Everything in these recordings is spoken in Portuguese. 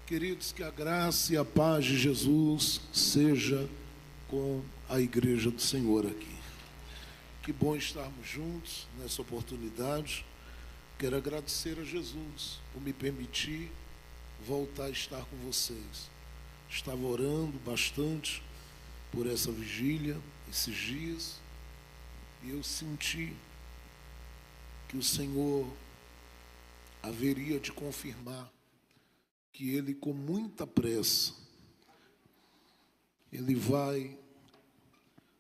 Queridos, que a graça e a paz de Jesus seja com a igreja do Senhor aqui. Que bom estarmos juntos nessa oportunidade. Quero agradecer a Jesus por me permitir voltar a estar com vocês. Estava orando bastante por essa vigília, esses dias, e eu senti que o Senhor haveria de confirmar que Ele, com muita pressa, Ele vai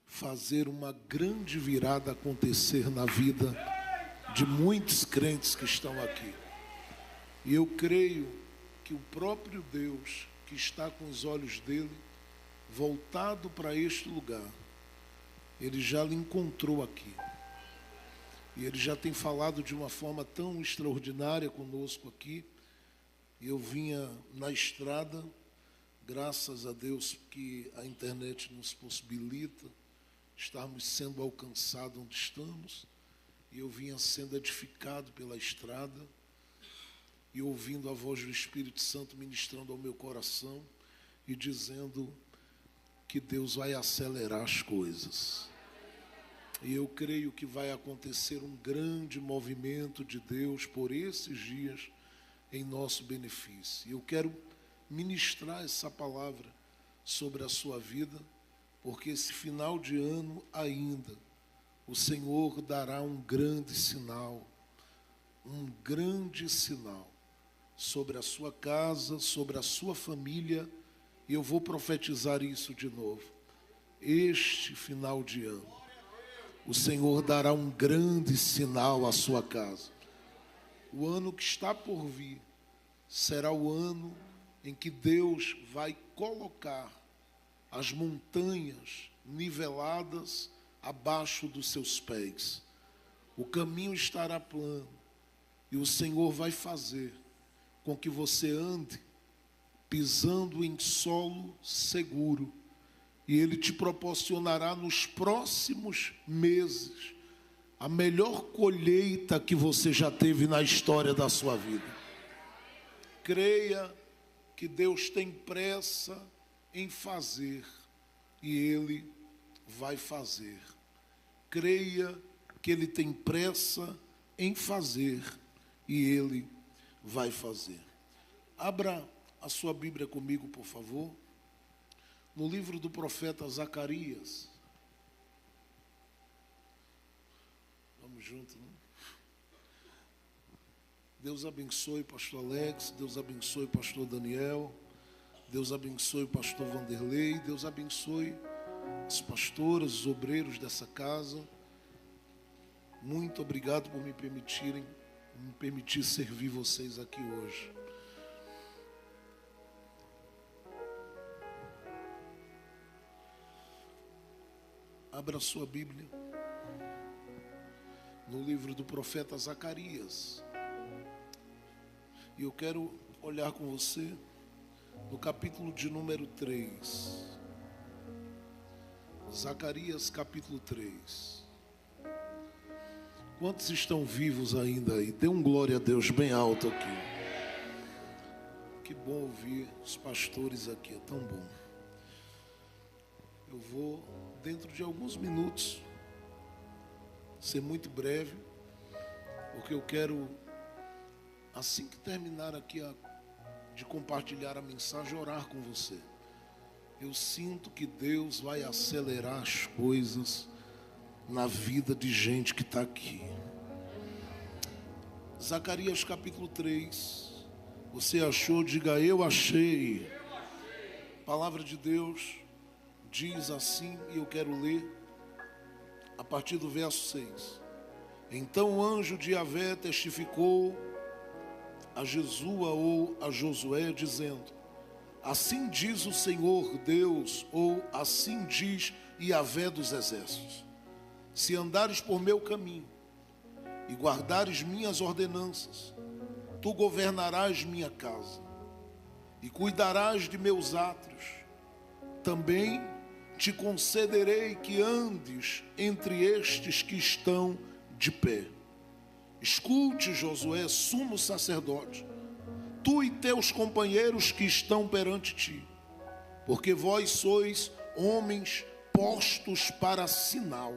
fazer uma grande virada acontecer na vida de muitos crentes que estão aqui. E eu creio que o próprio Deus, que está com os olhos dele voltado para este lugar, Ele já lhe encontrou aqui. E Ele já tem falado de uma forma tão extraordinária conosco aqui. E eu vinha na estrada, graças a Deus que a internet nos possibilita estarmos sendo alcançados onde estamos. E eu vinha sendo edificado pela estrada e ouvindo a voz do Espírito Santo ministrando ao meu coração e dizendo que Deus vai acelerar as coisas. E eu creio que vai acontecer um grande movimento de Deus por esses dias em nosso benefício. Eu quero ministrar essa palavra sobre a sua vida, porque esse final de ano ainda, o Senhor dará um grande sinal sobre a sua casa, sobre a sua família, e eu vou profetizar isso de novo. Este final de ano, o Senhor dará um grande sinal à sua casa. O ano que está por vir será o ano em que Deus vai colocar as montanhas niveladas abaixo dos seus pés. O caminho estará plano e o Senhor vai fazer com que você ande pisando em solo seguro, e Ele te proporcionará nos próximos meses a melhor colheita que você já teve na história da sua vida. Creia que Deus tem pressa em fazer e Ele vai fazer. Creia que Ele tem pressa em fazer e Ele vai fazer. Abra a sua Bíblia comigo, por favor, no livro do profeta Zacarias. Vamos juntos, né? Deus abençoe pastor Alex, Deus abençoe pastor Daniel, Deus abençoe o pastor Vanderlei, Deus abençoe as pastoras, os obreiros dessa casa. Muito obrigado por me permitir servir vocês aqui hoje. Abra sua Bíblia no livro do profeta Zacarias. E eu quero olhar com você no capítulo de número 3. Zacarias capítulo 3. Quantos estão vivos ainda aí? Dê um glória a Deus bem alto aqui. Que bom ouvir os pastores aqui, é tão bom. Eu vou, dentro de alguns minutos, ser muito breve, porque eu quero, assim que terminar aqui de compartilhar a mensagem, orar com você. Eu sinto que Deus vai acelerar as coisas na vida de gente que está aqui. Zacarias capítulo 3. Você achou? Diga: eu achei. A palavra de Deus diz assim, e eu quero ler a partir do verso 6. Então o anjo de Yahvé testificou a Jesua ou a Josué, dizendo: assim diz o Senhor Deus, ou assim diz Yahvé dos exércitos: se andares por meu caminho e guardares minhas ordenanças, tu governarás minha casa e cuidarás de meus átrios. Também te concederei que andes entre estes que estão de pé. Escute, Josué, sumo sacerdote, tu e teus companheiros que estão perante ti, porque vós sois homens postos para sinal,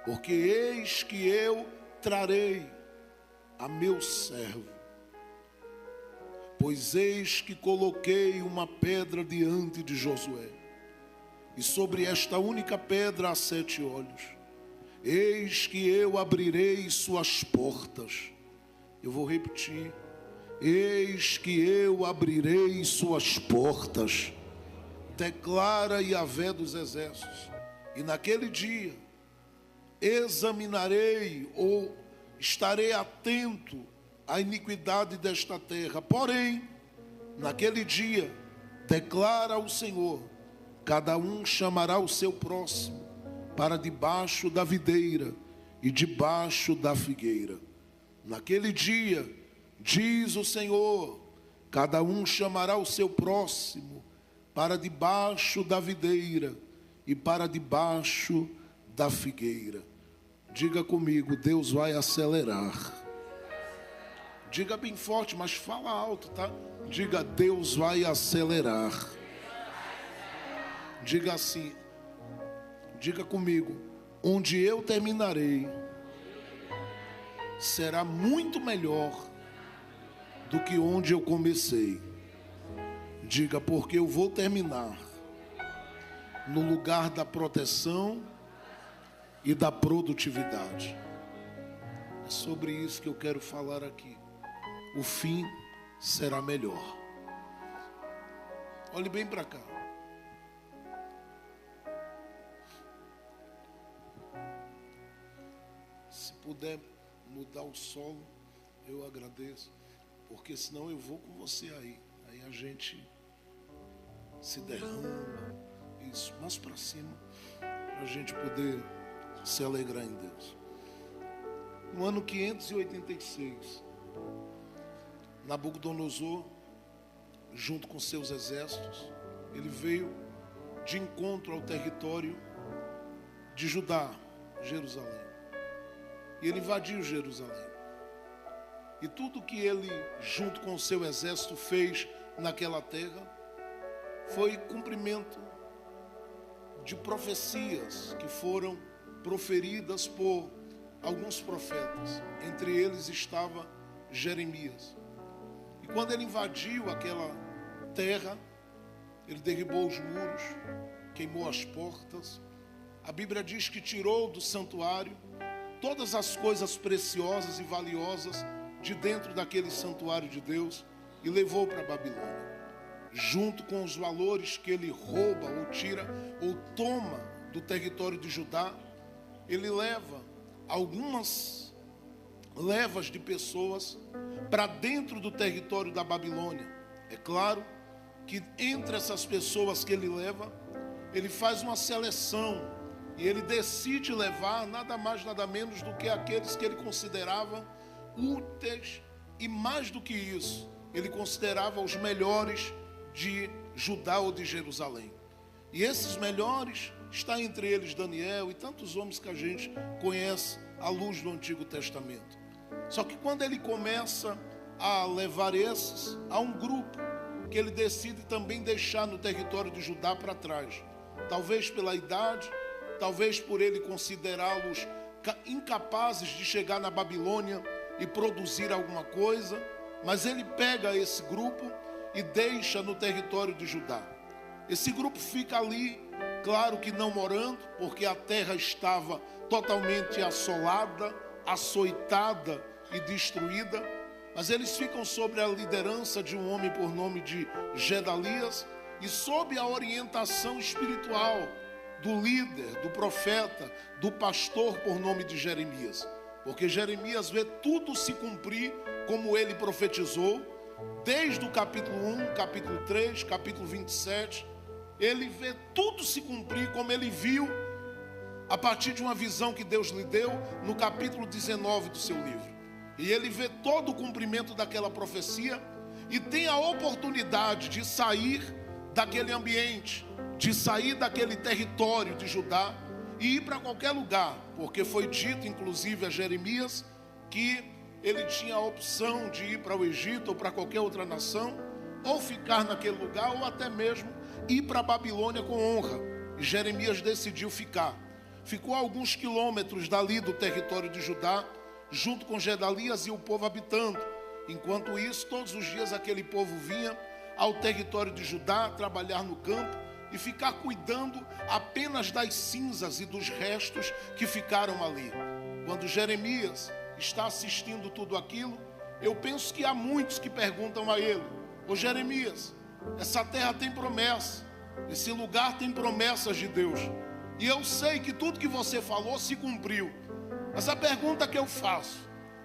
porque eis que eu trarei a meu servo, pois eis que coloquei uma pedra diante de Josué, e sobre esta única pedra há 7 olhos. Eis que eu abrirei suas portas. Eu vou repetir. Eis que eu abrirei suas portas, declara Yahvé dos exércitos. E naquele dia examinarei ou estarei atento à iniquidade desta terra. Porém, naquele dia, declara o Senhor, cada um chamará o seu próximo para debaixo da videira e debaixo da figueira. Naquele dia, diz o Senhor, cada um chamará o seu próximo para debaixo da videira e para debaixo da figueira. Diga comigo, Deus vai acelerar. Diga bem forte, mas fala alto, tá? Diga, Deus vai acelerar. Diga assim, diga comigo, onde eu terminarei será muito melhor do que onde eu comecei. Diga, porque eu vou terminar no lugar da proteção e da produtividade. É sobre isso que eu quero falar aqui. O fim será melhor. Olhe bem para cá. Se puder mudar o solo, eu agradeço, porque senão eu vou com você aí a gente se derrama, isso, mais para cima, para a gente poder se alegrar em Deus. No ano 586, Nabucodonosor, junto com seus exércitos, ele veio de encontro ao território de Judá, Jerusalém. E ele invadiu Jerusalém. E tudo que ele, junto com o seu exército, fez naquela terra foi cumprimento de profecias que foram proferidas por alguns profetas. Entre eles estava Jeremias. E quando ele invadiu aquela terra, ele derribou os muros, queimou as portas. A Bíblia diz que tirou do santuário todas as coisas preciosas e valiosas de dentro daquele santuário de Deus e levou para a Babilônia, junto com os valores que ele rouba ou tira ou toma do território de Judá. Ele leva algumas levas de pessoas para dentro do território da Babilônia. É claro que entre essas pessoas que ele leva, ele faz uma seleção e ele decide levar nada mais, nada menos do que aqueles que ele considerava úteis, e mais do que isso, ele considerava os melhores de Judá ou de Jerusalém. E esses melhores, está entre eles Daniel e tantos homens que a gente conhece à luz do Antigo Testamento. Só que quando ele começa a levar esses, há um grupo que ele decide também deixar no território de Judá para trás. Talvez pela idade, talvez por ele considerá-los incapazes de chegar na Babilônia e produzir alguma coisa, mas ele pega esse grupo e deixa no território de Judá. Esse grupo fica ali, claro que não morando, porque a terra estava totalmente assolada, açoitada e destruída, mas eles ficam sob a liderança de um homem por nome de Gedalias e sob a orientação espiritual do líder, do profeta, do pastor por nome de Jeremias. Porque Jeremias vê tudo se cumprir como ele profetizou, desde o capítulo 1, capítulo 3, capítulo 27, ele vê tudo se cumprir como ele viu a partir de uma visão que Deus lhe deu no capítulo 19 do seu livro. E ele vê todo o cumprimento daquela profecia e tem a oportunidade de sair daquele ambiente, de sair daquele território de Judá e ir para qualquer lugar, porque foi dito inclusive a Jeremias que ele tinha a opção de ir para o Egito ou para qualquer outra nação, ou ficar naquele lugar, ou até mesmo ir para a Babilônia com honra. E Jeremias decidiu ficar. Ficou a alguns quilômetros dali do território de Judá, junto com Gedalias e o povo habitando. Enquanto isso, todos os dias aquele povo vinha ao território de Judá, trabalhar no campo e ficar cuidando apenas das cinzas e dos restos que ficaram ali. Quando Jeremias está assistindo tudo aquilo, eu penso que há muitos que perguntam a ele: ô Jeremias, essa terra tem promessa, esse lugar tem promessas de Deus, e eu sei que tudo que você falou se cumpriu, mas a pergunta que eu faço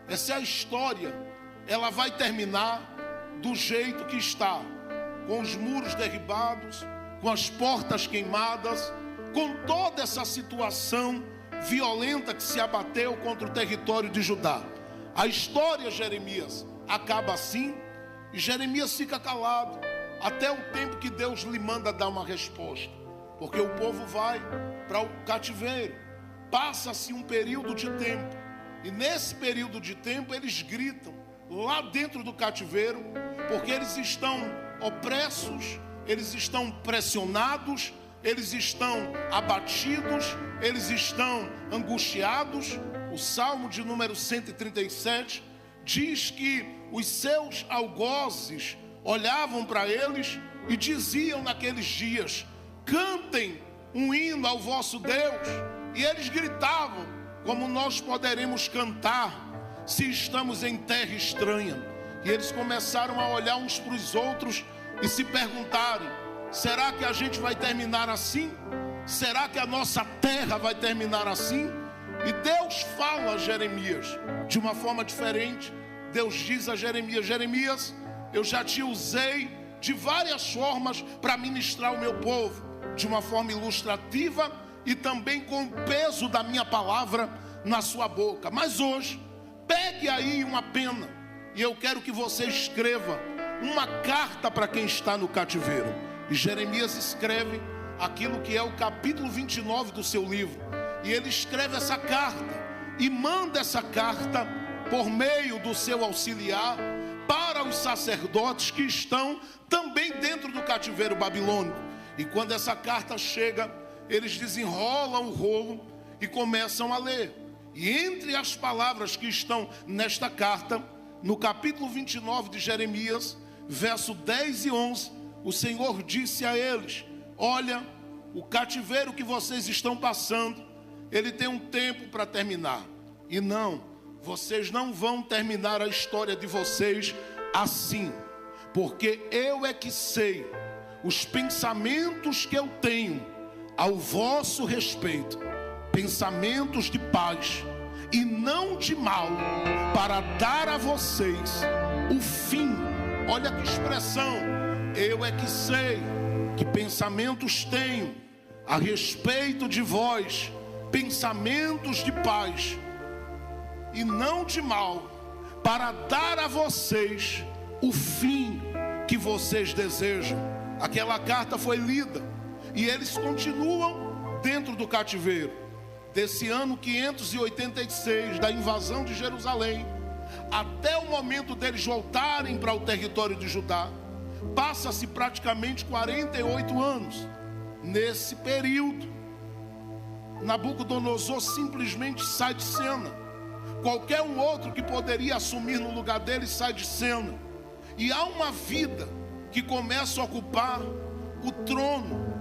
é se a história ela vai terminar do jeito que está, com os muros derribados, com as portas queimadas, com toda essa situação violenta que se abateu contra o território de Judá. A história, Jeremias, acaba assim, e Jeremias fica calado até o tempo que Deus lhe manda dar uma resposta, porque o povo vai para o cativeiro. Passa-se um período de tempo, e nesse período de tempo eles gritam lá dentro do cativeiro, porque eles estão opressos, eles estão pressionados, eles estão abatidos, eles estão angustiados. O Salmo de número 137 diz que os seus algozes olhavam para eles e diziam naqueles dias: cantem um hino ao vosso Deus. E eles gritavam: como nós poderemos cantar se estamos em terra estranha? E eles começaram a olhar uns para os outros e se perguntarem: será que a gente vai terminar assim? Será que a nossa terra vai terminar assim? E Deus fala a Jeremias de uma forma diferente. Deus diz a Jeremias: Jeremias, eu já te usei de várias formas para ministrar o meu povo, de uma forma ilustrativa e também com o peso da minha palavra na sua boca. Mas hoje, pegue aí uma pena e eu quero que você escreva uma carta para quem está no cativeiro. E Jeremias escreve aquilo que é o capítulo 29 do seu livro. E ele escreve essa carta e manda essa carta por meio do seu auxiliar para os sacerdotes que estão também dentro do cativeiro babilônico. E quando essa carta chega, eles desenrolam o rolo e começam a ler. E entre as palavras que estão nesta carta, no capítulo 29 de Jeremias, verso 10 e 11, o Senhor disse a eles: olha, o cativeiro que vocês estão passando, ele tem um tempo para terminar. E não, vocês não vão terminar a história de vocês assim, porque eu é que sei os pensamentos que eu tenho ao vosso respeito, pensamentos de paz e não de mal, para dar a vocês o fim. Olha que expressão: eu é que sei que pensamentos tenho a respeito de vós, pensamentos de paz e não de mal, para dar a vocês o fim que vocês desejam. Aquela carta foi lida e eles continuam dentro do cativeiro. Desse ano 586 da invasão de Jerusalém até o momento deles voltarem para o território de Judá, passa-se praticamente 48 anos. Nesse período, Nabucodonosor simplesmente sai de cena. Qualquer um outro que poderia assumir no lugar dele sai de cena. E há uma vida que começa a ocupar o trono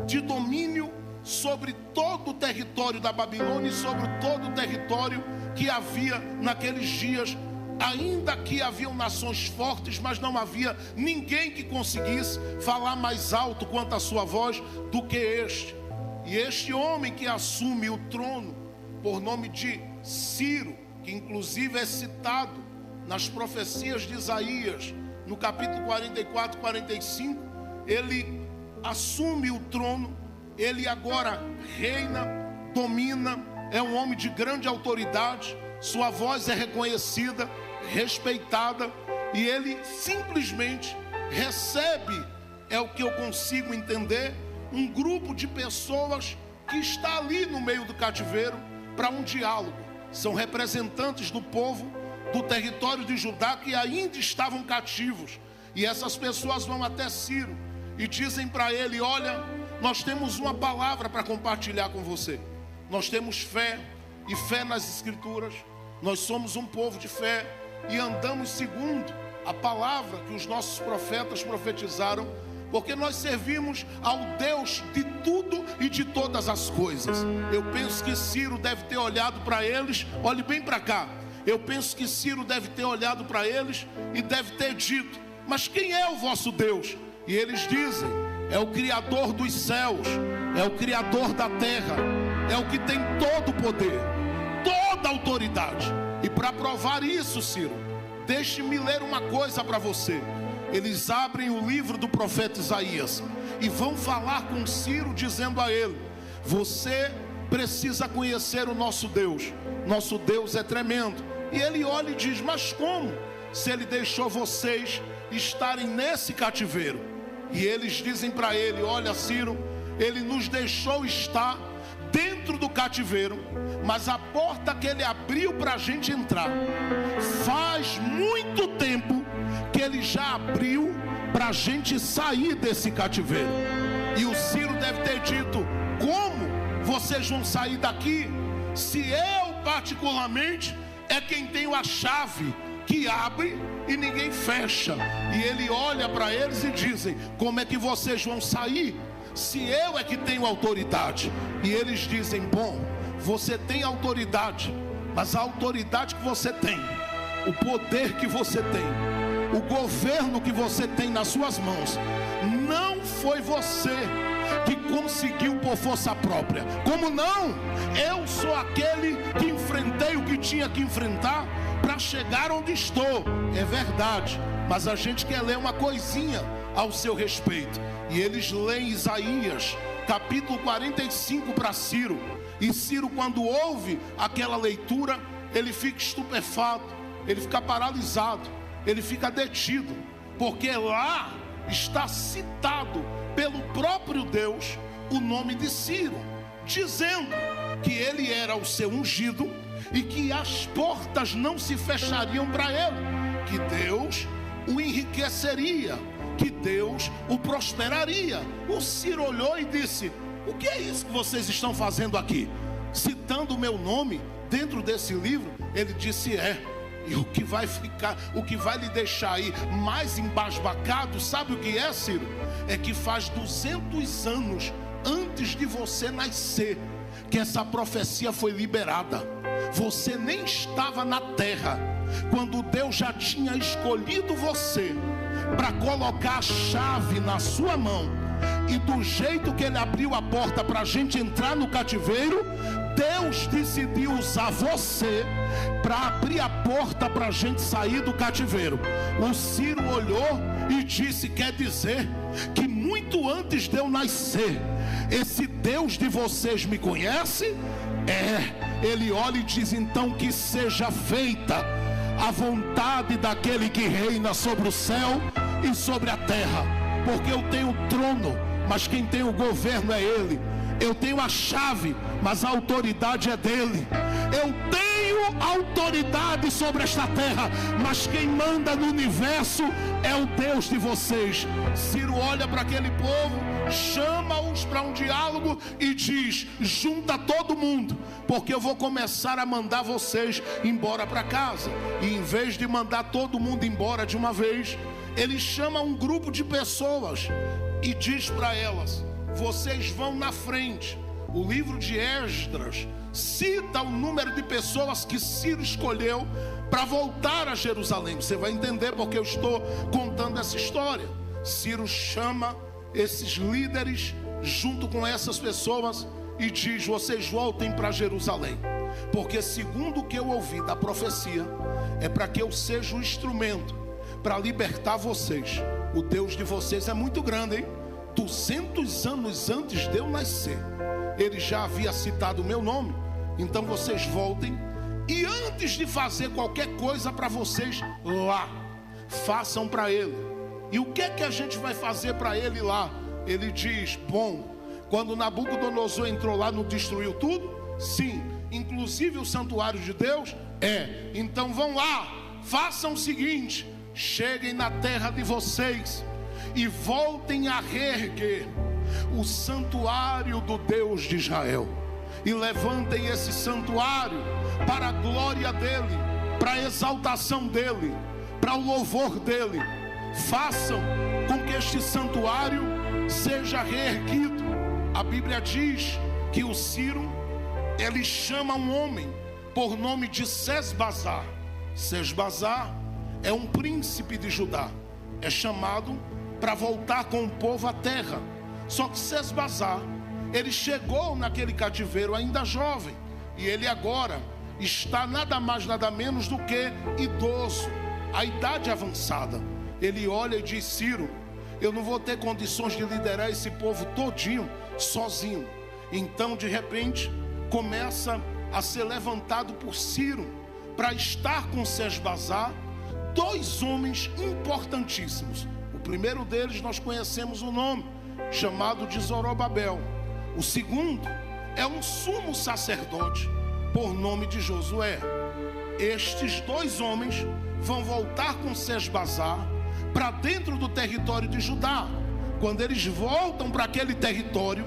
de domínio sobre todo o território da Babilônia e sobre todo o território que havia naqueles dias. Ainda que haviam nações fortes, mas não havia ninguém que conseguisse falar mais alto quanto a sua voz do que este. E este homem que assume o trono, por nome de Ciro, que inclusive é citado nas profecias de Isaías, no capítulo 44, 45, ele assume o trono, ele agora reina, domina, é um homem de grande autoridade, sua voz é reconhecida, respeitada, e ele simplesmente recebe, é o que eu consigo entender, um grupo de pessoas que está ali no meio do cativeiro para um diálogo. São representantes do povo do território de Judá que ainda estavam cativos. E essas pessoas vão até Ciro e dizem para ele: olha, nós temos uma palavra para compartilhar com você. Nós temos fé, e fé nas Escrituras. Nós somos um povo de fé e andamos segundo a palavra que os nossos profetas profetizaram, porque nós servimos ao Deus de tudo e de todas as coisas. Eu penso que Ciro deve ter olhado para eles, olhe bem para cá. Eu penso que Ciro deve ter olhado para eles e deve ter dito: mas quem é o vosso Deus? E eles dizem: é o Criador dos céus, é o Criador da terra, é o que tem todo o poder, toda a autoridade. E para provar isso, Ciro, deixe-me ler uma coisa para você. Eles abrem o livro do profeta Isaías e vão falar com Ciro, dizendo a ele: você precisa conhecer o nosso Deus. Nosso Deus é tremendo. E ele olha e diz: mas como? Se ele deixou vocês estarem nesse cativeiro. E eles dizem para ele: olha, Ciro, ele nos deixou estar dentro do cativeiro, mas a porta que ele abriu para a gente entrar, faz muito tempo que ele já abriu para a gente sair desse cativeiro. E o Ciro deve ter dito: como vocês vão sair daqui, se eu particularmente é quem tem a chave que abre e ninguém fecha? E ele olha para eles e dizem: como é que vocês vão sair, se eu é que tenho autoridade? E eles dizem: bom, você tem autoridade, mas a autoridade que você tem, o poder que você tem, o governo que você tem nas suas mãos, não foi você que conseguiu por força própria. Como não? Eu sou aquele que enfrentei o que tinha que enfrentar para chegar onde estou. É verdade, mas a gente quer ler uma coisinha ao seu respeito. E eles leem Isaías capítulo 45 para Ciro. E Ciro, quando ouve aquela leitura, ele fica estupefato, ele fica paralisado, ele fica detido, porque lá está citado pelo próprio Deus o nome de Ciro, dizendo que ele era o seu ungido e que as portas não se fechariam para ele, que Deus o enriqueceria, que Deus o prosperaria. O Ciro olhou e disse: o que é isso que vocês estão fazendo aqui? Citando o meu nome dentro desse livro. Ele disse: e o que vai ficar, o que vai lhe deixar aí mais embasbacado, sabe o que é, Ciro? É que faz 200 anos antes de você nascer que essa profecia foi liberada. Você nem estava na terra quando Deus já tinha escolhido você para colocar a chave na sua mão. E do jeito que ele abriu a porta para a gente entrar no cativeiro, Deus decidiu usar você para abrir a porta para a gente sair do cativeiro. O Ciro olhou e disse: quer dizer que muito antes de eu nascer, esse Deus de vocês me conhece? Ele olha e diz: então que seja feita a vontade daquele que reina sobre o céu e sobre a terra. Porque eu tenho o trono, mas quem tem o governo é ele. Eu tenho a chave, mas a autoridade é dele. Eu tenho autoridade sobre esta terra, mas quem manda no universo é o Deus de vocês. Ciro olha para aquele povo, chama-os para um diálogo e diz: junta todo mundo, porque eu vou começar a mandar vocês embora para casa. E em vez de mandar todo mundo embora de uma vez, ele chama um grupo de pessoas e diz para elas: vocês vão na frente. O livro de Esdras cita o número de pessoas que Ciro escolheu para voltar a Jerusalém. Você vai entender porque eu estou contando essa história. Ciro chama esses líderes junto com essas pessoas e diz: vocês voltem para Jerusalém, porque segundo o que eu ouvi da profecia, é para que eu seja o instrumento para libertar vocês. O Deus de vocês é muito grande, hein? 200 anos antes de eu nascer, ele já havia citado o meu nome. Então vocês voltem, e antes de fazer qualquer coisa para vocês lá, façam para ele. E o que é que a gente vai fazer para ele lá? Ele diz: bom, quando Nabucodonosor entrou lá, não destruiu tudo? Sim, inclusive o santuário de Deus? Então vão lá façam o seguinte: cheguem na terra de vocês e voltem a reerguer o santuário do Deus de Israel, e levantem esse santuário para a glória dele, para a exaltação dele, para o louvor dele. Façam com que este santuário seja reerguido. A Bíblia diz que o Ciro, ele chama um homem por nome de Sesbazar. Sesbazar é um príncipe de Judá, é chamado para voltar com o povo à terra. Só que Sesbazar, ele chegou naquele cativeiro ainda jovem, e ele agora está nada mais nada menos do que idoso, a idade avançada. Ele olha e diz: Ciro, eu não vou ter condições de liderar esse povo todinho sozinho. Então, de repente, começa a ser levantado por Ciro para estar com Sesbazar dois homens importantíssimos. O primeiro deles nós conhecemos o nome, chamado de Zorobabel. O segundo é um sumo sacerdote por nome de Josué. Estes dois homens vão voltar com Sesbazar para dentro do território de Judá. Quando eles voltam para aquele território,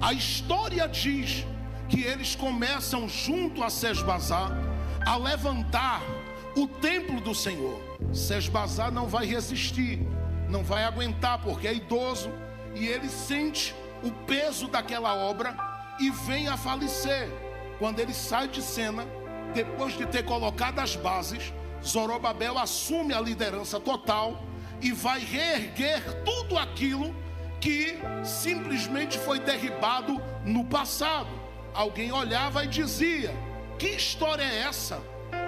a história diz que eles começam junto a Sesbazar a levantar o templo do Senhor. Sesbazar não vai resistir, não vai aguentar, porque é idoso, e ele sente o peso daquela obra e vem a falecer. Quando ele sai de cena, depois de ter colocado as bases, Zorobabel assume a liderança total e vai reerguer tudo aquilo que simplesmente foi derribado no passado. Alguém olhava e dizia: que história é essa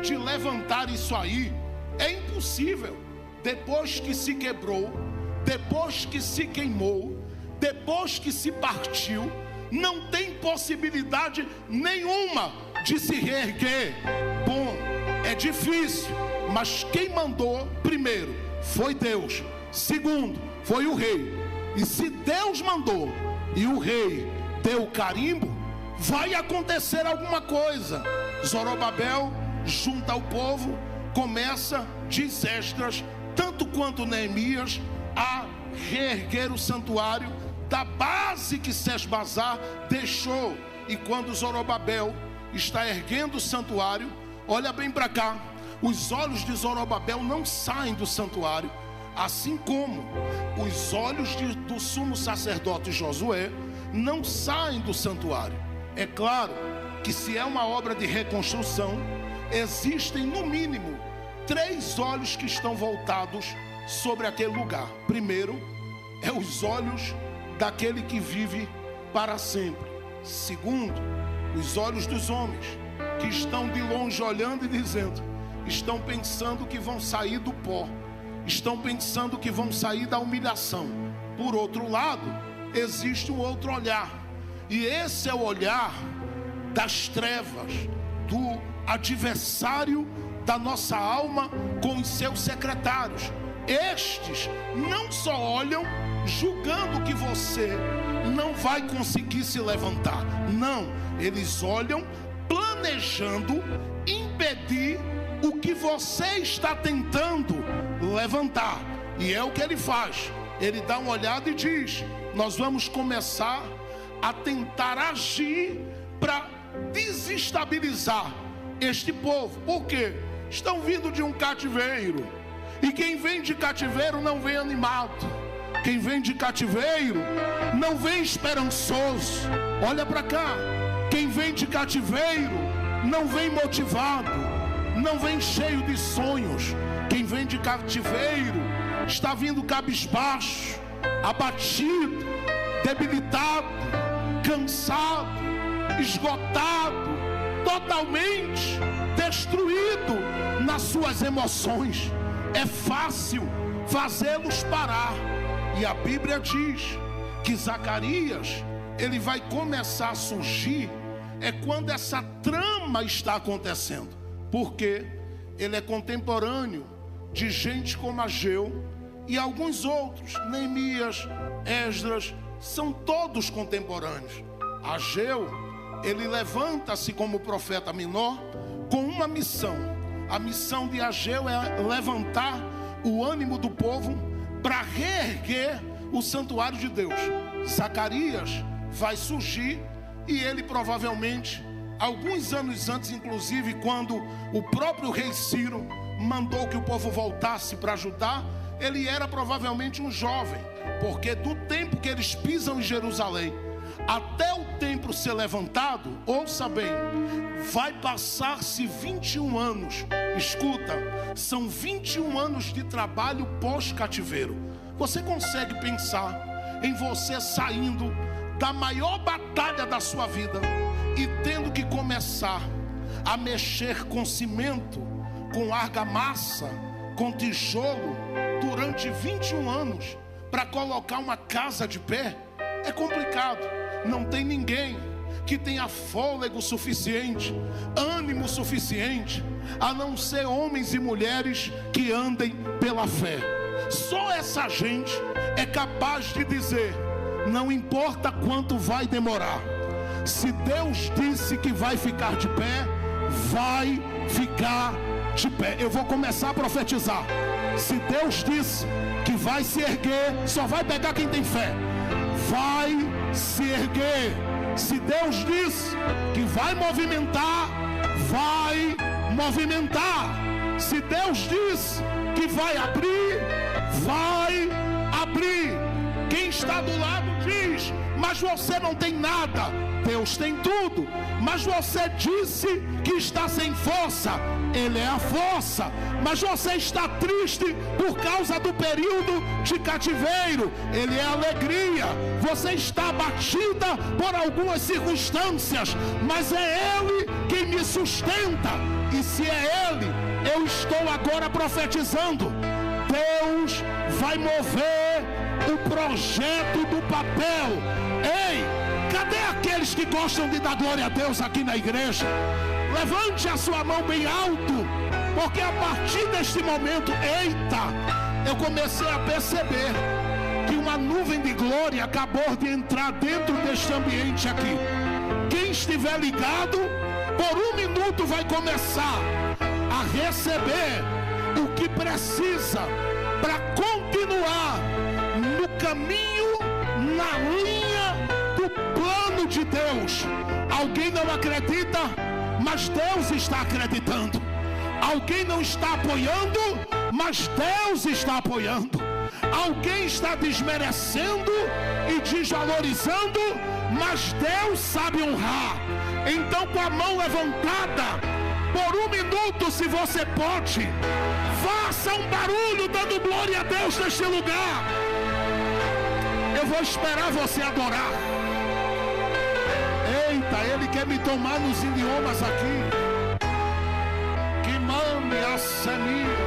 de levantar isso aí? É impossível. Depois que se quebrou, depois que se queimou, depois que se partiu, não tem possibilidade nenhuma de se reerguer. Bom, é difícil, mas quem mandou primeiro foi Deus, segundo foi o rei. E se Deus mandou e o rei deu o carimbo, vai acontecer alguma coisa. Zorobabel junta o povo, começa, diz Esdras, tanto quanto Neemias, a reerguer o santuário da base que Sesbazar deixou. E quando Zorobabel está erguendo o santuário, olha bem para cá, os olhos de Zorobabel não saem do santuário, assim como os olhos do sumo sacerdote Josué não saem do santuário. É claro que se é uma obra de reconstrução, existem no mínimo 3 olhos que estão voltados sobre aquele lugar. Primeiro, é os olhos daquele que vive para sempre. Segundo, os olhos dos homens que estão de longe olhando e dizendo, estão pensando que vão sair do pó, estão pensando que vão sair da humilhação. Por outro lado, existe um outro olhar, e esse é o olhar das trevas, do adversário da nossa alma com os seus secretários. Estes não só olham julgando que você não vai conseguir se levantar, não, eles olham planejando impedir o que você está tentando levantar. E é o que ele faz. Ele dá uma olhada e diz: nós vamos começar a tentar agir para desestabilizar este povo. Por quê? Estão vindo de um cativeiro, e quem vem de cativeiro não vem animado. Quem vem de cativeiro não vem esperançoso. Olha para cá, quem vem de cativeiro não vem motivado, não vem cheio de sonhos. Quem vem de cativeiro está vindo cabisbaixo, abatido, debilitado, cansado, esgotado, totalmente destruído nas suas emoções. É fácil fazê-los parar. E a Bíblia diz que Zacarias, ele vai começar a surgir é quando essa trama está acontecendo, porque ele é contemporâneo de gente como Ageu e alguns outros. Neemias, Esdras, são todos contemporâneos. Ageu, ele levanta-se como profeta menor com uma missão: A missão de Ageu é levantar o ânimo do povo para reerguer o santuário de Deus. Zacarias vai surgir e ele provavelmente, alguns anos antes, inclusive, quando o próprio rei Ciro mandou que o povo voltasse para Judá, ele era provavelmente um jovem, porque do tempo que eles pisam em Jerusalém até o templo ser levantado, ouça bem, vai passar-se 21 anos. Escuta, são 21 anos de trabalho pós-cativeiro. Você consegue pensar em você saindo da maior batalha da sua vida e tendo que começar a mexer com cimento, com argamassa, com tijolo durante 21 anos para colocar uma casa de pé? É complicado. Não tem ninguém que tenha fôlego suficiente, ânimo suficiente, a não ser homens e mulheres que andem pela fé. Só essa gente é capaz de dizer: não importa quanto vai demorar, se Deus disse que vai ficar de pé, vai ficar de pé. Eu vou começar a profetizar. Se Deus disse que vai se erguer, só vai pegar quem tem fé. Vai se erguer. Se Deus diz que vai movimentar, vai movimentar. Se Deus diz que vai abrir, vai abrir. Quem está do lado diz: mas você não tem nada. Deus tem tudo. Mas você disse que está sem força. Ele é a força. Mas você está triste por causa do período de cativeiro. Ele é a alegria. Você está abatida por algumas circunstâncias, mas é Ele quem me sustenta. E se é Ele, eu estou agora profetizando: Deus vai mover o projeto do papel. Ei, cadê aqueles que gostam de dar glória a Deus aqui na igreja? Levante a sua mão bem alto, porque a partir deste momento, eita, eu comecei a perceber que uma nuvem de glória acabou de entrar dentro deste ambiente aqui. Quem estiver ligado, por um minuto vai começar a receber o que precisa para continuar no caminho, na linha do plano de Deus. Alguém não acredita, mas Deus está acreditando. Alguém não está apoiando, mas Deus está apoiando. Alguém está desmerecendo e desvalorizando, mas Deus sabe honrar. Então, com a mão levantada, por um minuto, se você pode, faça um barulho dando glória a Deus neste lugar. Eu vou esperar você adorar. Eita, Ele quer me tomar nos idiomas aqui. Que mame a semia.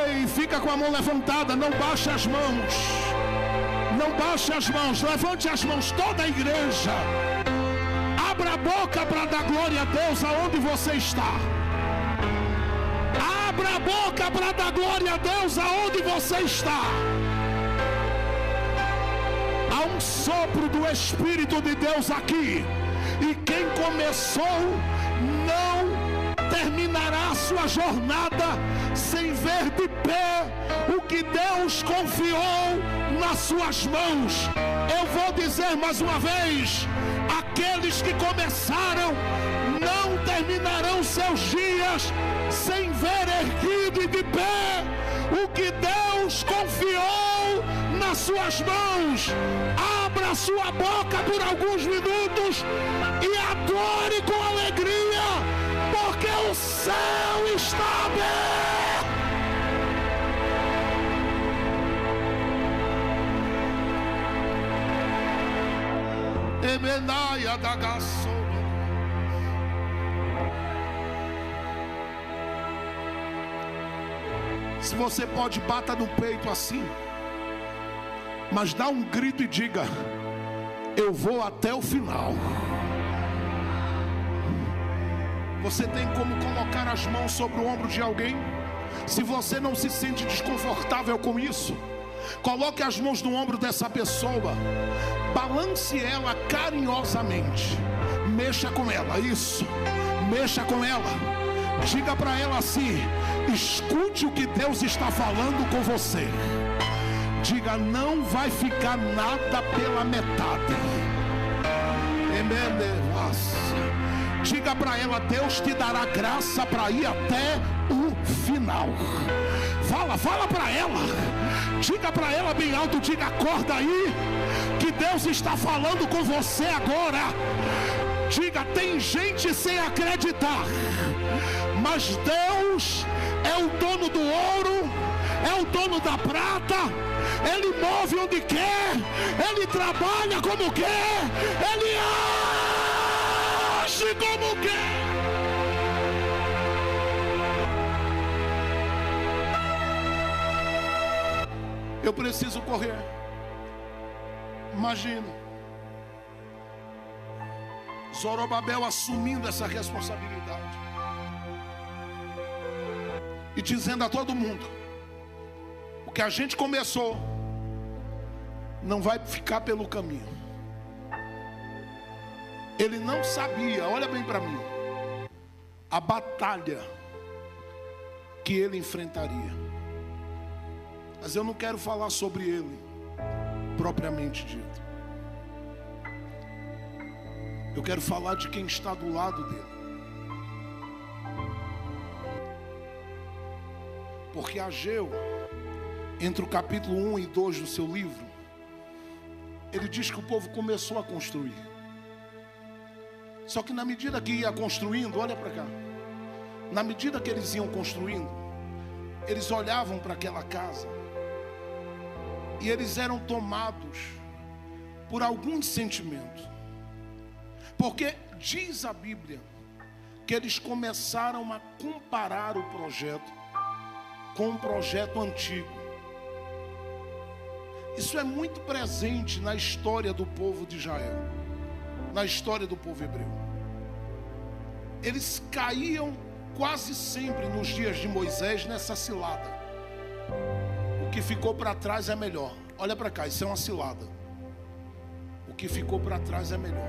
Ei, fica com a mão levantada, não baixe as mãos. Não baixe as mãos, levante as mãos, toda a igreja. Abra a boca para dar glória a Deus aonde você está. Abra a boca para dar glória a Deus aonde você está. Há um sopro do Espírito de Deus aqui. E quem começou não terminará a sua jornada sem ver de pé o que Deus confiou nas suas mãos. Eu vou dizer mais uma vez: aqueles que começaram não terminarão seus dias sem ver erguido e de pé o que Deus confiou nas suas mãos. Abra sua boca por alguns minutos e adore com alegria, porque o céu está aberto. Emenaia da Gaço. Se você pode, bata no peito assim, mas dá um grito e diga: eu vou até o final. Você tem como colocar as mãos sobre o ombro de alguém? Se você não se sente desconfortável com isso, coloque as mãos no ombro dessa pessoa, balance ela carinhosamente, mexa com ela, isso, Mexa com ela. Diga para ela assim: escute o que Deus está falando com você. Diga: não vai ficar nada pela metade. Diga para ela: Deus te dará graça para ir até o final. Fala para ela. Diga para ela bem alto. Diga: acorda aí, que Deus está falando com você agora. Diga: tem gente sem acreditar, mas Deus é o dono do ouro, é o dono da prata. Ele move onde quer, Ele trabalha como quer, Ele age como quer. Eu preciso correr. Imagina Zorobabel assumindo essa responsabilidade e dizendo a todo mundo: o que a gente começou não vai ficar pelo caminho. Ele não sabia, olha bem para mim, a batalha que ele enfrentaria. Mas eu não quero falar sobre ele propriamente dito. Eu quero falar de quem está do lado dele. Porque Ageu, entre o capítulo 1 e 2 do seu livro, ele diz que o povo começou a construir. Só que na medida que ia construindo, olha para cá, na medida que eles iam construindo, eles olhavam para aquela casa e eles eram tomados por alguns sentimentos. Porque diz a Bíblia que eles começaram a comparar o projeto com um projeto antigo. Isso é muito presente na história do povo de Israel, na história do povo hebreu. Eles caíam quase sempre nos dias de Moisés nessa cilada. O que ficou para trás é melhor. Olha para cá, isso é uma cilada. O que ficou para trás é melhor.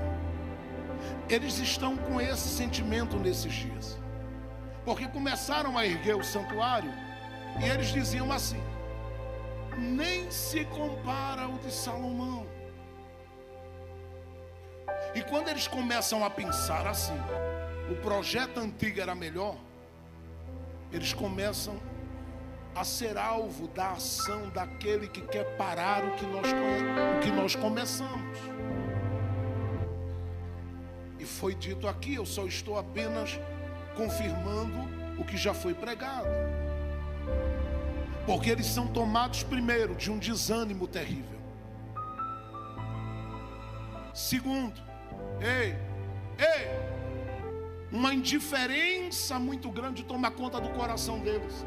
Eles estão com esse sentimento nesses dias, porque começaram a erguer o santuário e eles diziam assim: nem se compara ao de Salomão. E quando eles começam a pensar assim, o projeto antigo era melhor, eles começam a ser alvo da ação daquele que quer parar o que nós começamos. E foi dito aqui, eu só estou apenas confirmando o que já foi pregado. Porque eles são tomados primeiro de um desânimo terrível. Segundo, uma indiferença muito grande toma conta do coração deles.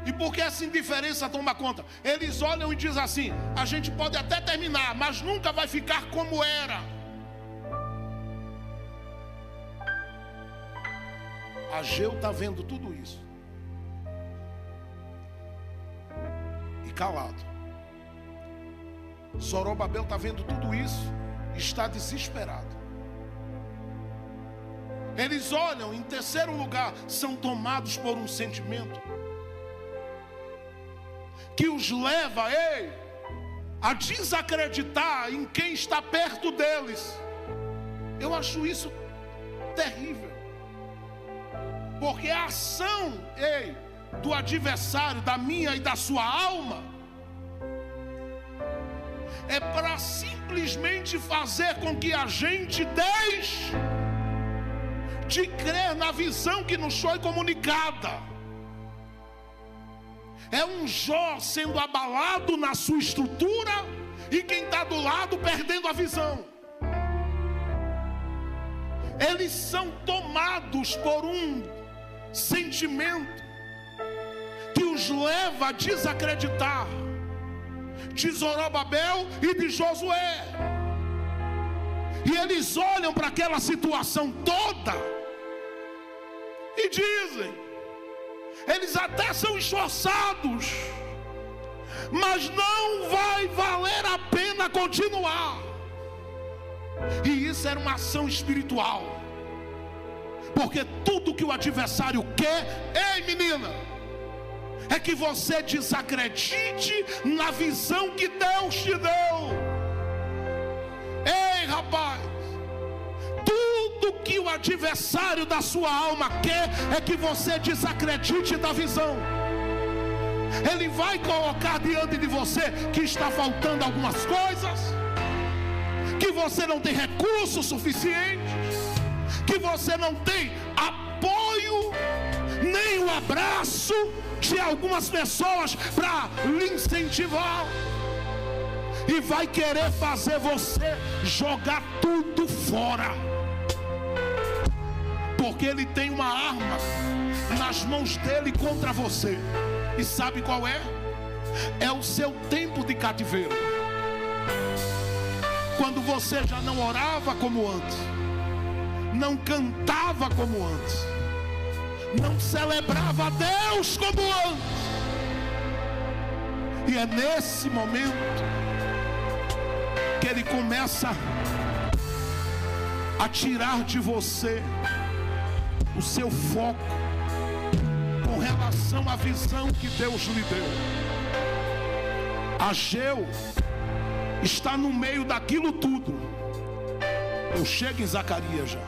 E por que essa indiferença toma conta? Eles olham e dizem assim: a gente pode até terminar, mas nunca vai ficar como era. Ageu está vendo tudo isso e calado. Zorobabel está vendo tudo isso e está desesperado. Eles olham, em terceiro lugar, são tomados por um sentimento que os leva a desacreditar em quem está perto deles. Eu acho isso terrível. Porque a ação do adversário, da minha e da sua alma, é para simplesmente fazer com que a gente deixe de crer na visão que nos foi comunicada. É um Jó sendo abalado na sua estrutura e quem está do lado perdendo a visão. Eles são tomados por um sentimento que os leva a desacreditar de Zorobabel e de Josué. E eles olham para aquela situação toda e dizem: eles até são esforçados, mas não vai valer a pena continuar. E isso era uma ação espiritual. Porque tudo que o adversário quer, ei menina, é que você desacredite na visão que Deus te deu. Ei rapaz, tudo que o adversário da sua alma quer é que você desacredite da visão. Ele vai colocar diante de você que está faltando algumas coisas, que você não tem recursos suficientes, que você não tem apoio, nem o abraço de algumas pessoas para lhe incentivar, e vai querer fazer você jogar tudo fora, porque ele tem uma arma nas mãos dele contra você. E sabe qual é? É o seu tempo de cativeiro. Quando você já não orava como antes, não cantava como antes, não celebrava a Deus como antes. E é nesse momento que ele começa a tirar de você o seu foco com relação à visão que Deus lhe deu. Ageu está no meio daquilo tudo. Eu chego em Zacarias já.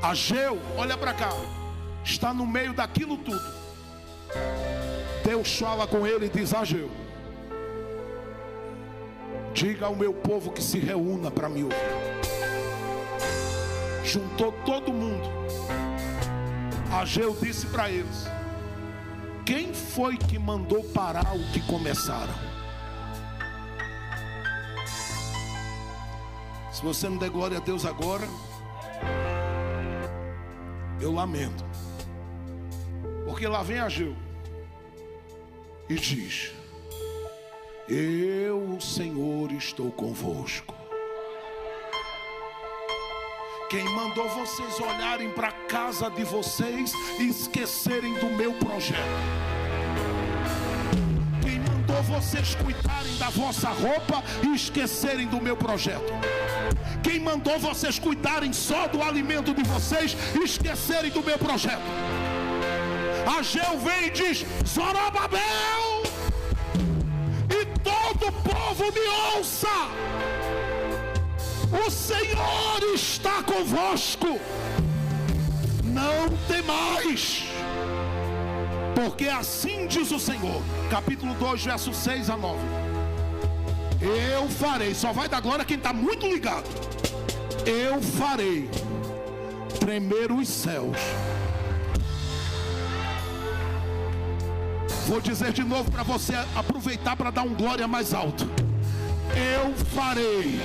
Ageu, olha para cá, está no meio daquilo tudo. Deus fala com ele e diz: Ageu, diga ao meu povo que se reúna para me ouvir. Juntou todo mundo. Ageu disse para eles: quem foi que mandou parar o que começaram? Se você não der glória a Deus agora, eu lamento. Porque lá vem Ageu e diz: eu, o Senhor, estou convosco. Quem mandou vocês olharem para a casa de vocês e esquecerem do meu projeto? Quem mandou vocês cuidarem da vossa roupa e esquecerem do meu projeto? Quem mandou vocês cuidarem só do alimento de vocês e esquecerem do meu projeto? Ageu vem e diz: Zorobabel, e todo o povo me ouça. O Senhor está convosco, não temais, porque assim diz o Senhor. Capítulo 2, versos 6 a 9. Eu farei, só vai dar glória quem está muito ligado. Eu farei tremer os céus. Vou dizer de novo para você aproveitar para dar um glória mais alto. Eu farei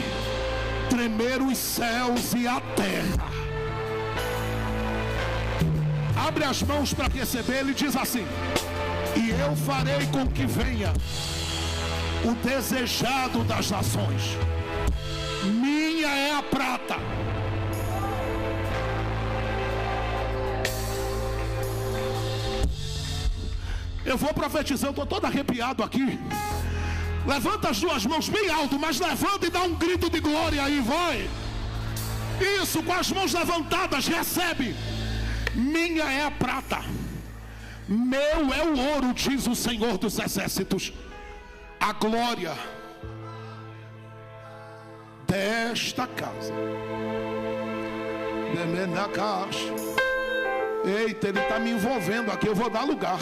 tremer os céus e a terra. Abre as mãos para receber. Ele diz assim: e eu farei com que venha o desejado das nações. Minha é a prata, eu vou profetizar. Eu estou todo arrepiado aqui. Levanta as duas mãos bem alto, mas levanta e dá um grito de glória aí, vai. Isso, com as mãos levantadas, recebe. Minha é a prata, meu é o ouro, diz o Senhor dos Exércitos. A glória desta casa. Eita, ele está me envolvendo aqui, eu vou dar lugar.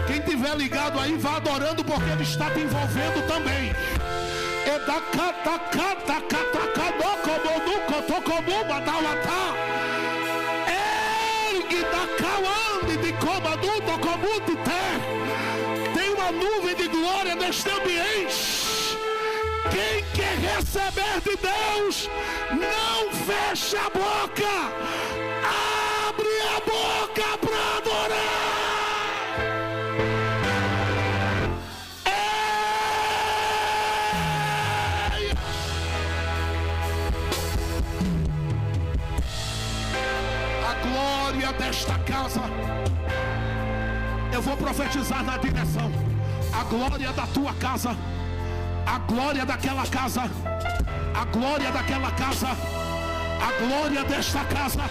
Quem tiver ligado aí, vá adorando, porque ele está te envolvendo também. Tem uma nuvem de glória neste ambiente. Quem quer receber de Deus, não feche a boca, abre a boca para adorar. A glória desta casa, eu vou profetizar na direção. A glória da tua casa, a glória daquela casa, a glória daquela casa, a glória desta casa,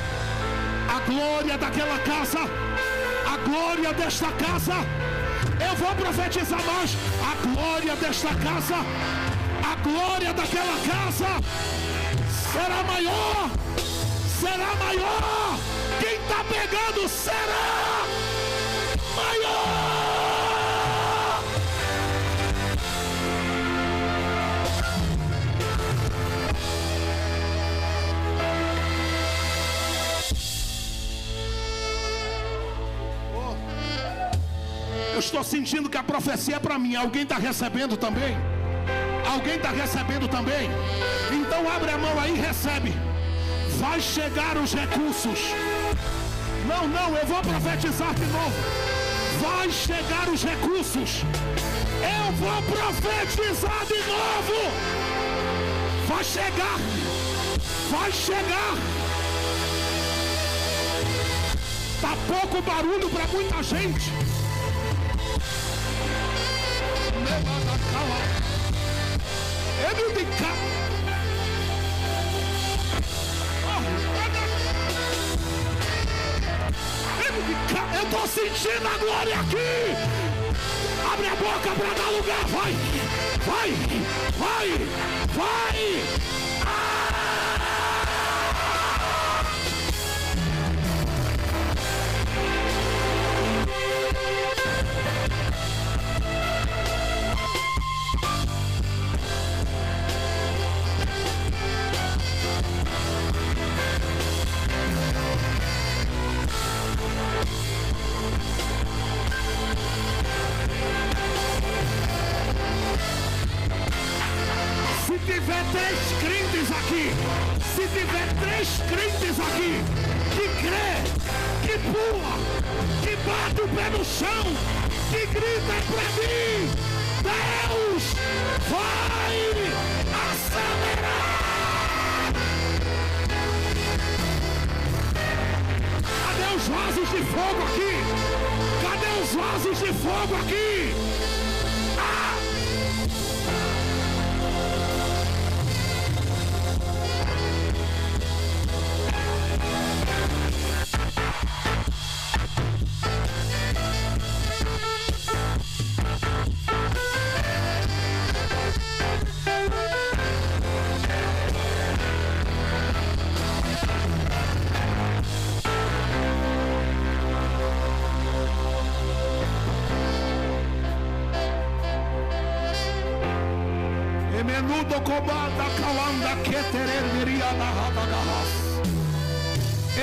a glória daquela casa, a glória desta casa. Eu vou profetizar mais. A glória desta casa, a glória daquela casa será maior, será maior. Quem está pegando será maior. Eu estou sentindo que a profecia é para mim. Alguém está recebendo também? Alguém está recebendo também? Então abre a mão aí e recebe. Vai chegar os recursos. Não, eu vou profetizar de novo. Vai chegar os recursos. Eu vou profetizar de novo. Vai chegar. Vai chegar. Tá pouco barulho para muita gente. Eu estou sentindo a glória aqui. Abre a boca para dar lugar. Vai, vai, vai, vai. Se tiver 3 crentes aqui, se tiver 3 crentes aqui, que crê, que pula, que bate o pé no chão, que grita para mim, Deus vai acelerar. Cadê os vasos de fogo aqui? Cadê os vasos de fogo aqui?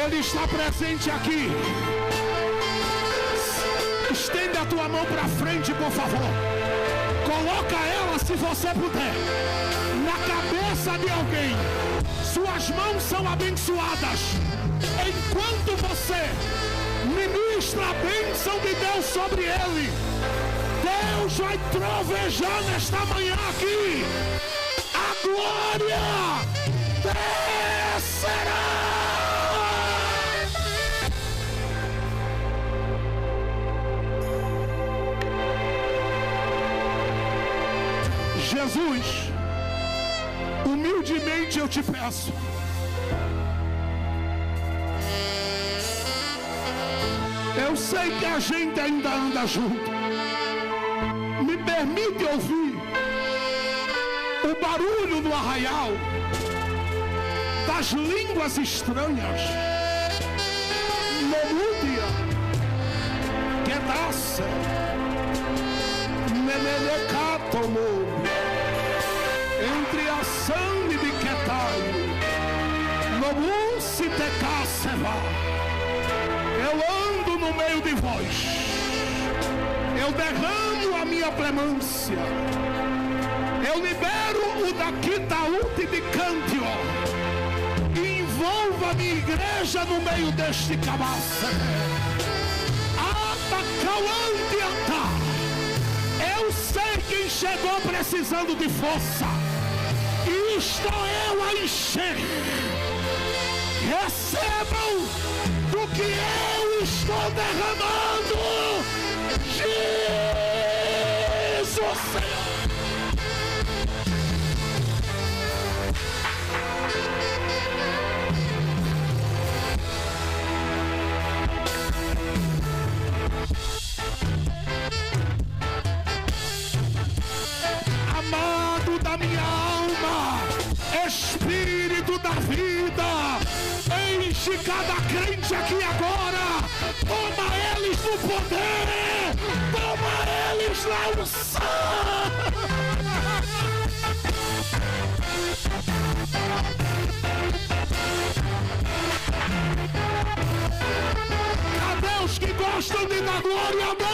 Ele está presente aqui. Estende a tua mão para frente, por favor. Coloca ela, se você puder, na cabeça de alguém. Suas mãos são abençoadas. Enquanto você ministra a bênção de Deus sobre ele, Deus vai trovejar nesta manhã aqui. A glória descerá. Jesus, humildemente eu te peço, eu sei que a gente ainda anda junto, me permite ouvir o barulho no arraial das línguas estranhas. Momúdia, Kedaça, Menelecatomô, entre a sangue de Quetaio, Nomusi Tecaceva. Eu ando no meio de vós, eu derramo a minha clemência, eu libero o da Quitaúte de Cântio, e envolva a minha igreja no meio deste cabaça. Atacauante Atá. Eu sei quem chegou precisando de força, e estou eu a encher. Recebam do que eu estou derramando. Jesus! Senhor. Amado da minha alma, Espírito da vida, enche cada crente aqui agora. Toma eles no poder, toma eles na unção. Cadê os que gostam de dar glória a Deus?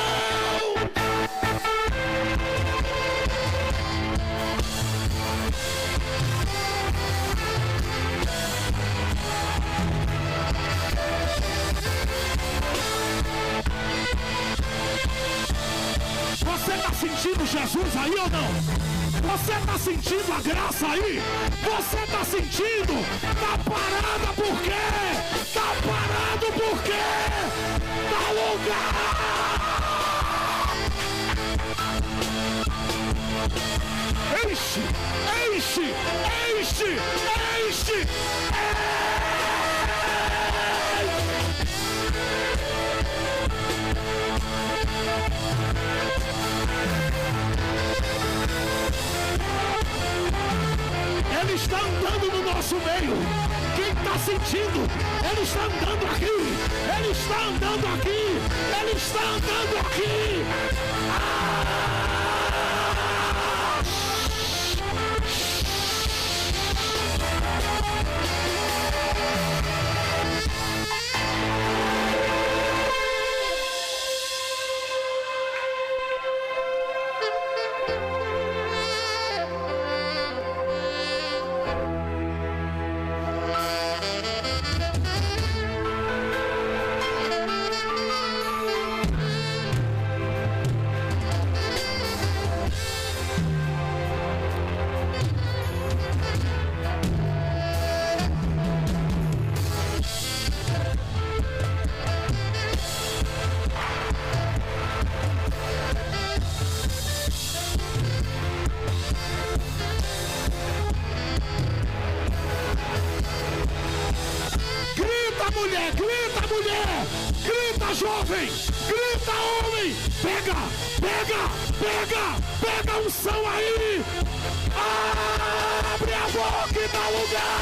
Você está sentindo Jesus aí ou não? Você está sentindo a graça aí? Você está sentindo? Está parada por quê? Está parado por quê? Dá lugar! Enche, enche, enche, enche, enche! Ele está andando no nosso meio. Quem está sentindo? Ele está andando aqui. Ele está andando aqui. Ele está andando aqui. Jovem, grita homem, pega, pega, pega, pega a unção aí, abre a boca e dá lugar.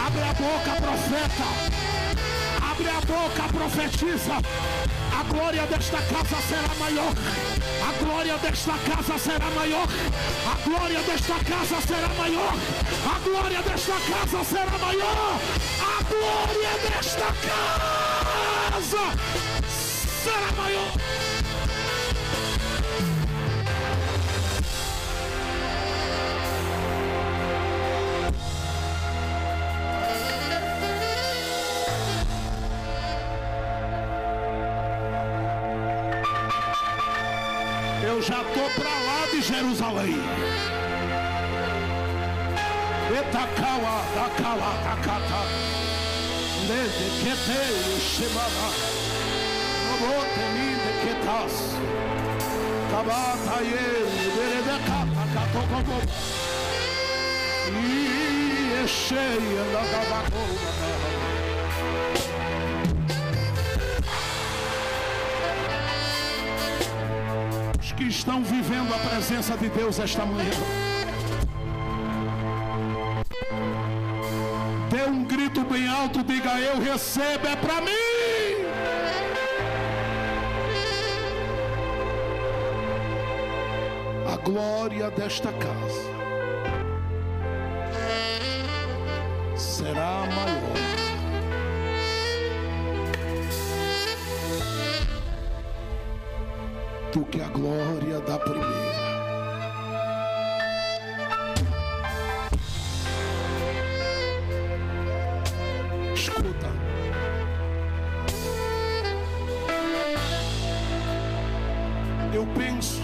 Abre a boca, profeta. Abre a boca, profetiza. A glória desta casa será maior. A glória desta casa será maior. A glória desta casa será maior. A glória desta casa será maior. A glória desta casa será maior. Eu já estou para lá de Jerusalém. Etakawa, Takawa, Takata, Nedekete, Shemana, Nobotemi, Neketas, Kabataye, Derebekata, Katokobo, Yesheia, Lagabako. Que estão vivendo a presença de Deus esta manhã, dê um grito bem alto, diga: eu recebo, é para mim. A glória desta casa será maior do que a glória da primeira. Eu penso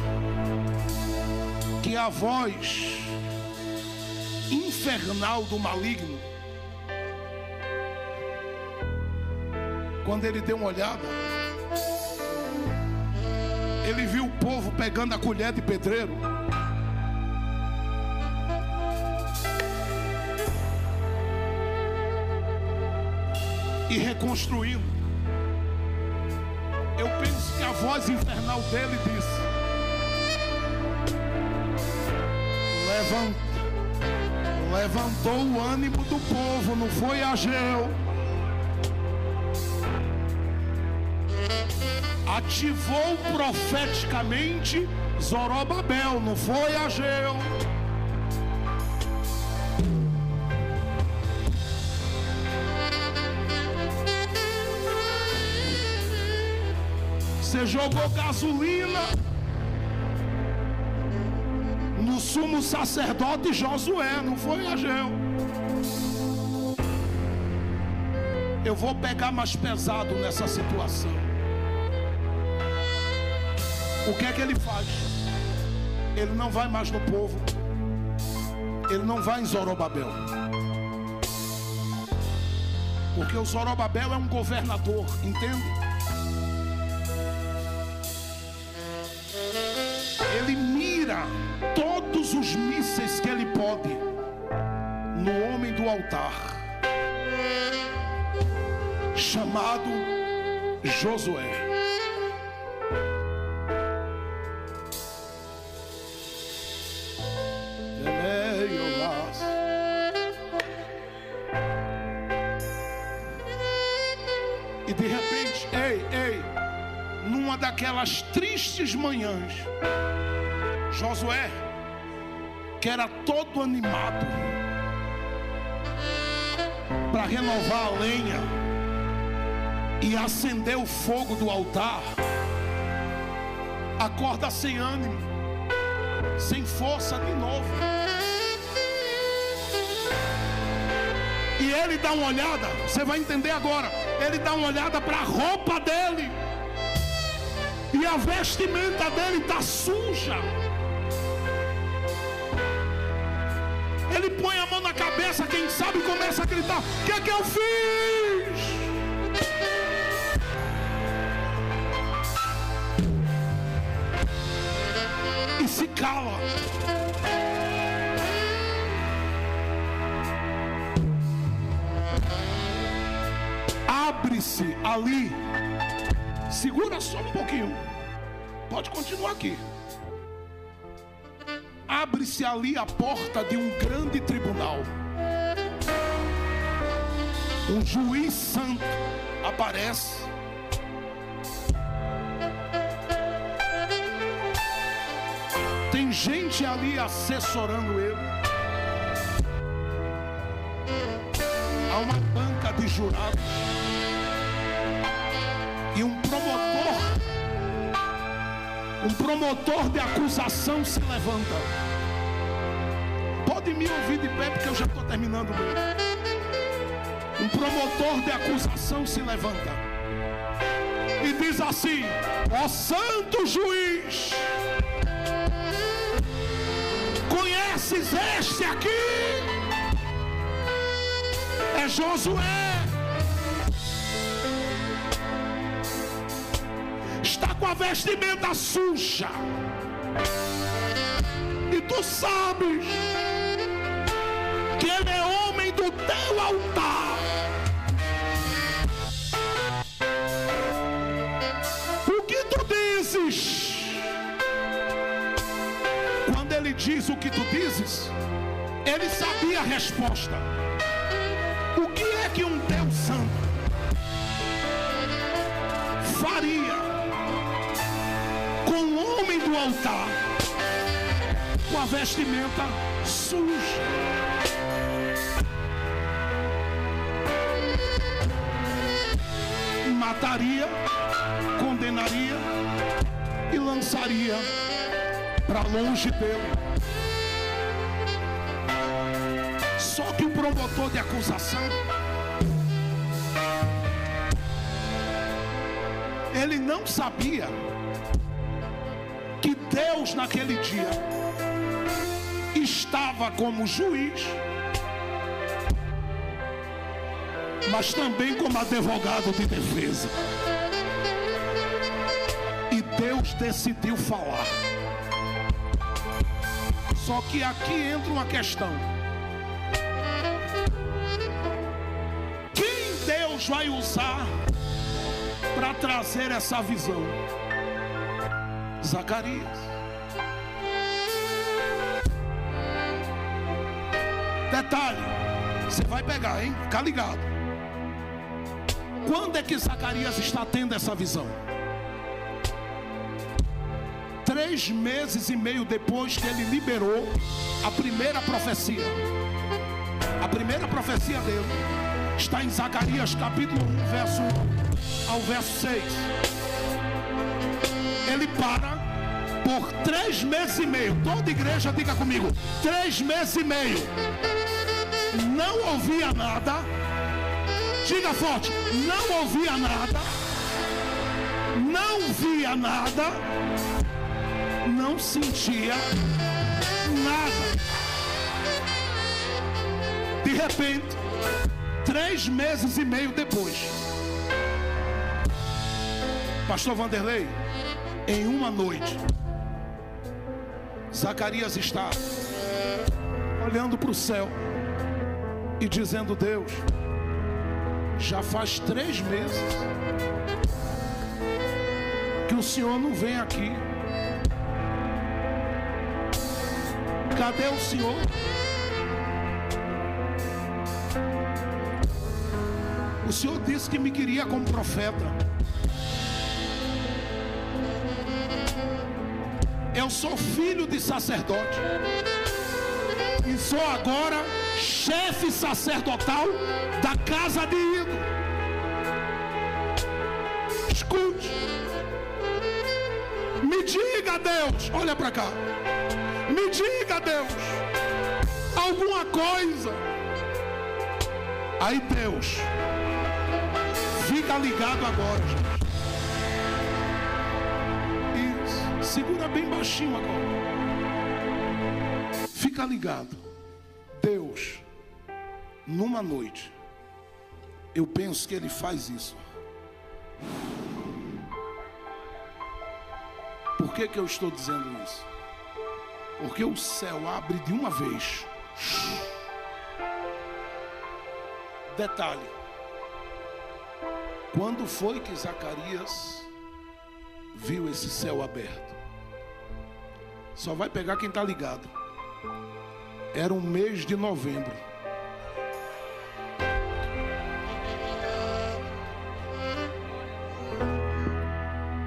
que a voz infernal do maligno, quando ele deu uma olhada, ele viu o povo pegando a colher de pedreiro e reconstruindo. Eu penso que a voz infernal dele disse: levantou o ânimo do povo, não foi Ageu. Ativou profeticamente Zorobabel, não foi Ageu. Você jogou gasolina no sumo sacerdote Josué, não foi Ageu. Eu vou pegar mais pesado nessa situação. O que é que ele faz? Ele não vai mais no povo. Ele não vai em Zorobabel. Porque o Zorobabel é um governador, entende? Ele mira todos os mísseis que ele pode no homem do altar, chamado Josué. E de repente, numa daquelas tristes manhãs, Josué, que era todo animado para renovar a lenha e acender o fogo do altar, acorda sem ânimo, sem força de novo. E ele dá uma olhada, você vai entender agora. Ele dá uma olhada para a roupa dele, e a vestimenta dele está suja. Ele põe a mão na cabeça, quem sabe começa a gritar: o que é que eu fiz? E se cala. Abre-se ali. Segura só um pouquinho. Pode continuar aqui. Abre-se ali a porta de um grande tribunal. Um juiz santo aparece. Tem gente ali assessorando ele. Há uma banca de jurados. E um promotor de acusação se levanta. Pode me ouvir de pé, porque eu já estou terminando mesmo. Um promotor de acusação se levanta e diz assim: ó santo juiz, conheces este aqui? É Josué. Está com a vestimenta suja, e tu sabes que ele é homem do teu altar. O que tu dizes? Quando ele diz o que tu dizes, ele sabia a resposta. O que é que um Deus santo faria com o homem do altar com a vestimenta suja? Mataria, condenaria e lançaria para longe dele. Só que o promotor de acusação, ele não sabia que Deus naquele dia estava como juiz, mas também como advogado de defesa. E Deus decidiu falar. Só que aqui entra uma questão: quem Deus vai usar para trazer essa visão? Zacarias. Detalhe, você vai pegar, hein? Fica ligado. Quando é que Zacarias está tendo essa visão? 3 meses e meio depois que ele liberou a primeira profecia. A primeira profecia dele está em Zacarias capítulo 1, verso 1 ao verso 6. Ele para por 3 meses e meio. Toda igreja diga comigo: 3 meses e meio. Não ouvia nada. Diga forte: não ouvia nada, não via nada, não sentia nada. De repente, 3 meses e meio depois, Pastor Vanderlei, em uma noite, Zacarias está olhando para o céu e dizendo: Deus, já faz 3 meses que o Senhor não vem aqui. Cadê o Senhor? O Senhor disse que me queria como profeta. Eu sou filho de sacerdote e sou agora chefe sacerdotal da casa de Ido. Escute, me diga, Deus, olha para cá, me diga, Deus, alguma coisa. Aí Deus fica ligado agora, gente. Isso, segura bem baixinho agora. Fica ligado. Deus, numa noite, eu penso que Ele faz isso. Por que eu estou dizendo isso? Porque o céu abre de uma vez. Detalhe: quando foi que Zacarias viu esse céu aberto? Só vai pegar quem está ligado. Era um mês de novembro.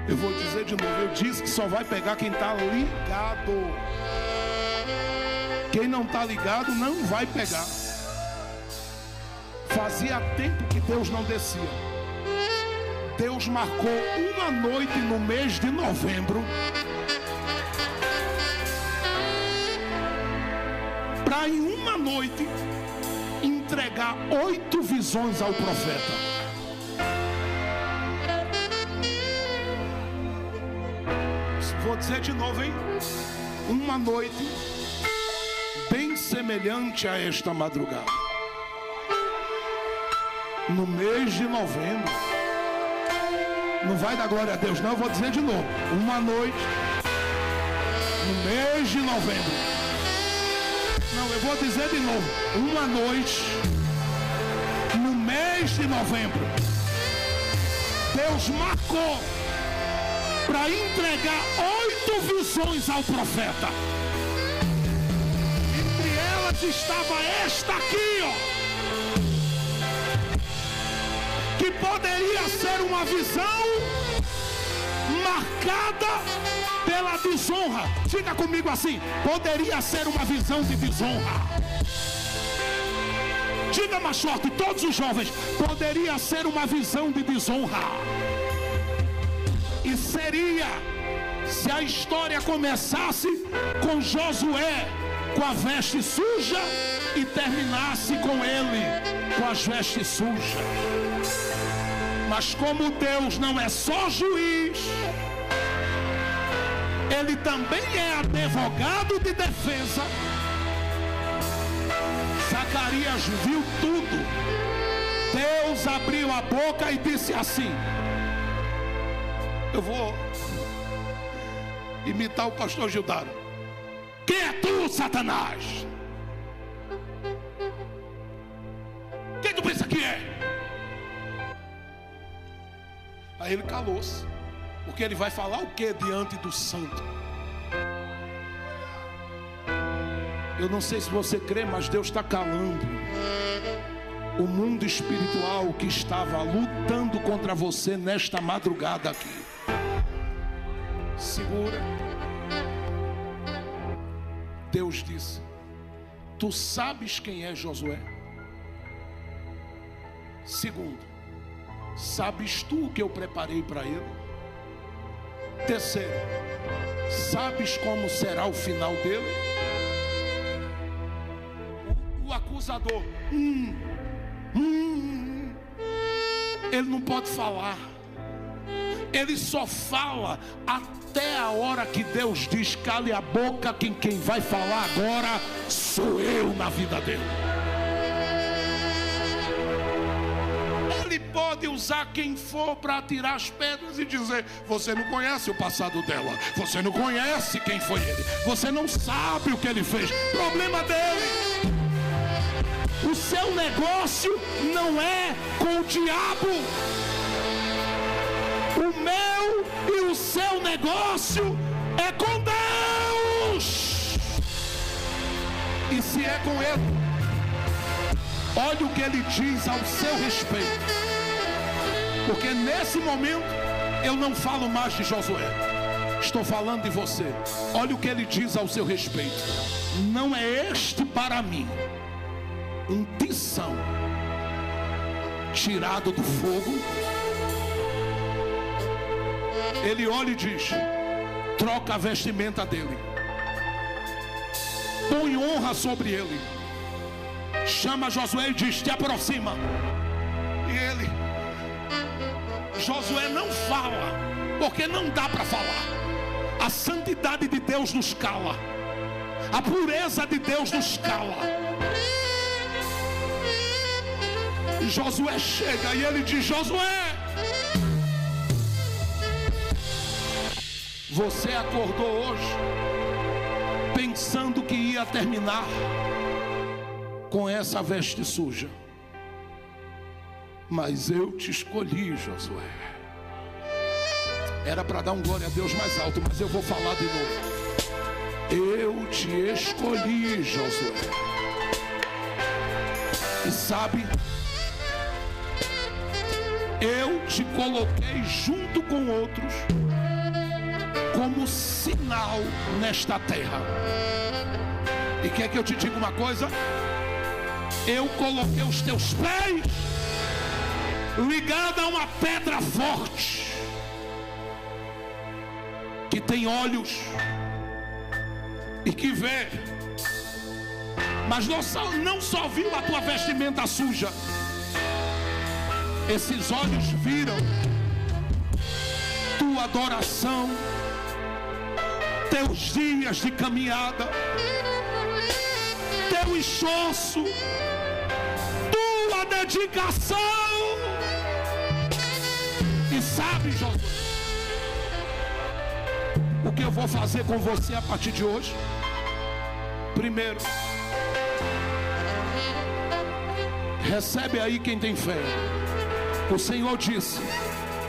Eu vou dizer de novo, eu disse que só vai pegar quem está ligado. Quem não está ligado não vai pegar. Fazia tempo que Deus não descia. Deus marcou uma noite no mês de novembro para em uma noite entregar 8 visões ao profeta. Vou dizer de novo, hein? Uma noite bem semelhante a esta madrugada, no mês de novembro. Não vai dar glória a Deus, não. Eu vou dizer de novo. Uma noite no mês de novembro. Não, eu vou dizer de novo. Uma noite no mês de novembro, Deus marcou para entregar 8 visões ao profeta. Entre elas estava esta aqui, ó, que poderia ser uma visão marcada pela desonra. Diga comigo assim: poderia ser uma visão de desonra. Diga mais forte, todos os jovens: poderia ser uma visão de desonra. E seria se a história começasse com Josué com a veste suja e terminasse com ele com as vestes sujas. Mas como Deus não é só juiz, ele também é advogado de defesa. Zacarias viu tudo. Deus abriu a boca e disse assim: eu vou imitar o pastor Gildaro. Quem é tu, Satanás? Quem tu pensa que é? Aí ele calou-se, porque ele vai falar o que diante do santo? Eu não sei se você crê, mas Deus está calando o mundo espiritual que estava lutando contra você nesta madrugada aqui. Segura. Deus disse: tu sabes quem é Josué? Segundo, sabes tu o que eu preparei para ele? Terceiro, sabes como será o final dele? O acusador, ele não pode falar. Ele só fala até a hora que Deus diz: cale a boca, quem vai falar agora sou eu na vida dele. Ele pode usar quem for para atirar as pedras e dizer: você não conhece o passado dela, você não conhece quem foi ele, você não sabe o que ele fez. Problema dele. O seu negócio não é com o diabo. O meu e o seu negócio é com Deus. E se é com ele, olha o que ele diz ao seu respeito. Porque nesse momento eu não falo mais de Josué, estou falando de você. Olha o que ele diz ao seu respeito: não é este para mim um tição tirado do fogo? Ele olha e diz: troca a vestimenta dele, põe honra sobre ele, chama Josué e diz: te aproxima. E ele, Josué, não fala, porque não dá para falar. A santidade de Deus nos cala, a pureza de Deus nos cala. E Josué chega e ele diz: Josué, você acordou hoje pensando que ia terminar com essa veste suja, mas eu te escolhi, Josué. Era para dar um glória a Deus mais alto, mas eu vou falar de novo. Eu te escolhi, Josué. E sabe, eu te coloquei junto com outros como sinal nesta terra. E quer que eu te diga uma coisa? Eu coloquei os teus pés ligados a uma pedra forte, que tem olhos e que vê, mas não só viu a tua vestimenta suja. Esses olhos viram tua adoração, teus dias de caminhada, teu esforço, tua dedicação. E sabe, Josué, o que eu vou fazer com você a partir de hoje? Primeiro, recebe aí quem tem fé. O Senhor disse: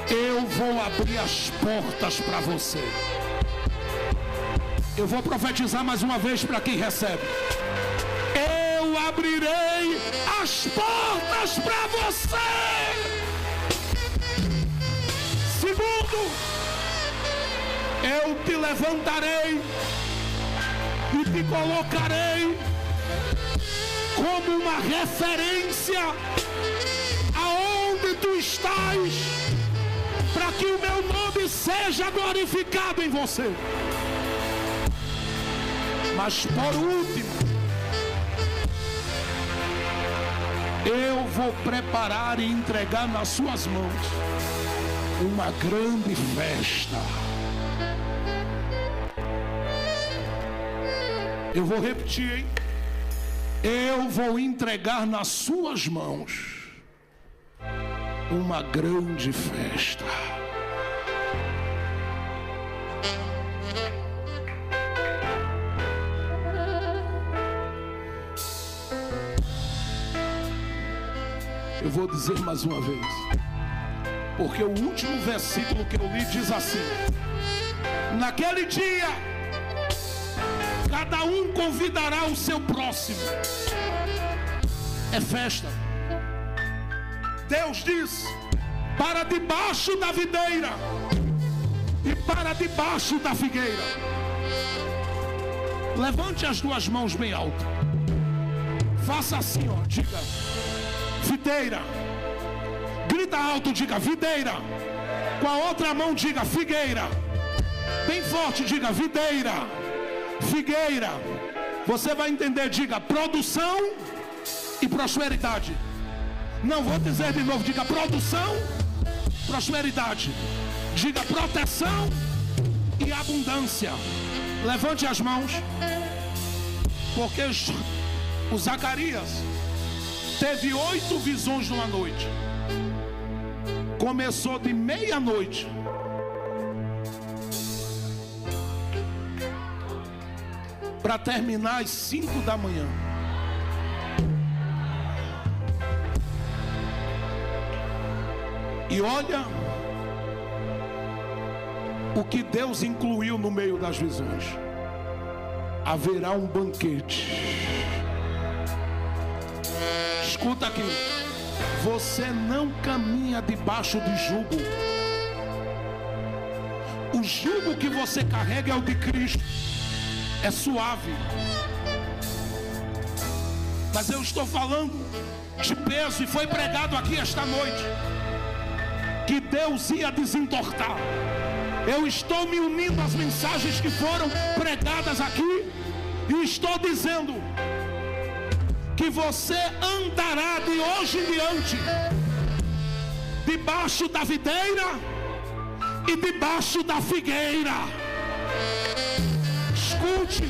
eu vou abrir as portas para você. Eu vou profetizar mais uma vez para quem recebe. Eu abrirei as portas para você. Segundo, eu te levantarei e te colocarei como uma referência aonde tu estás, para que o meu nome seja glorificado em você. Mas por último, eu vou preparar e entregar nas suas mãos uma grande festa. Eu vou repetir, hein? Eu vou entregar nas suas mãos uma grande festa. Eu vou dizer mais uma vez, porque o último versículo que eu li diz assim: naquele dia, cada um convidará o seu próximo. É festa. Deus diz: para debaixo da videira e para debaixo da figueira. Levante as duas mãos bem alto. Faça assim, ó. Diga: videira. Grita alto, diga: videira. Com a outra mão diga: figueira. Bem forte, diga: videira, figueira. Você vai entender, diga: produção e prosperidade. Não vou dizer de novo, diga: produção, prosperidade. Diga: proteção e abundância. Levante as mãos, porque o Zacarias teve 8 visões numa noite. Começou de meia-noite para terminar às 5 da manhã. E olha o que Deus incluiu no meio das visões. Haverá um banquete. Escuta aqui. Você não caminha debaixo de jugo. O jugo que você carrega é o de Cristo. É suave. Mas eu estou falando de peso, e foi pregado aqui esta noite que Deus ia desentortar. Eu estou me unindo às mensagens que foram pregadas aqui e estou dizendo que você andará de hoje em diante debaixo da videira e debaixo da figueira. Escute,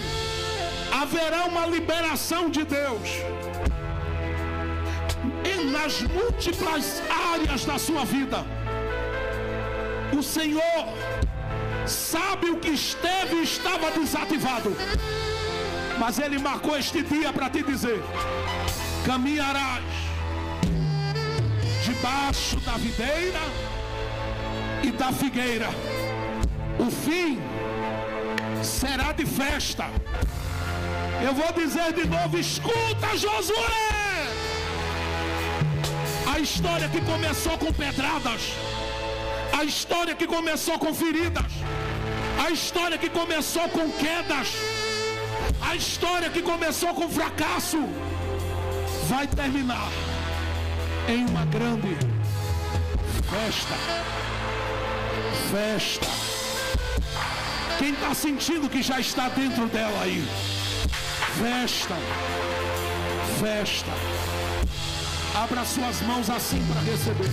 haverá uma liberação de Deus nas múltiplas áreas da sua vida. O Senhor sabe o que esteve e estava desativado, mas Ele marcou este dia para te dizer: caminharás debaixo da videira e da figueira. O fim será de festa. Eu vou dizer de novo: escuta, Josué. A história que começou com pedradas, a história que começou com feridas, a história que começou com quedas, a história que começou com fracasso, vai terminar em uma grande festa. Festa. Quem está sentindo que já está dentro dela aí? Festa. Festa. Abra suas mãos assim para receber.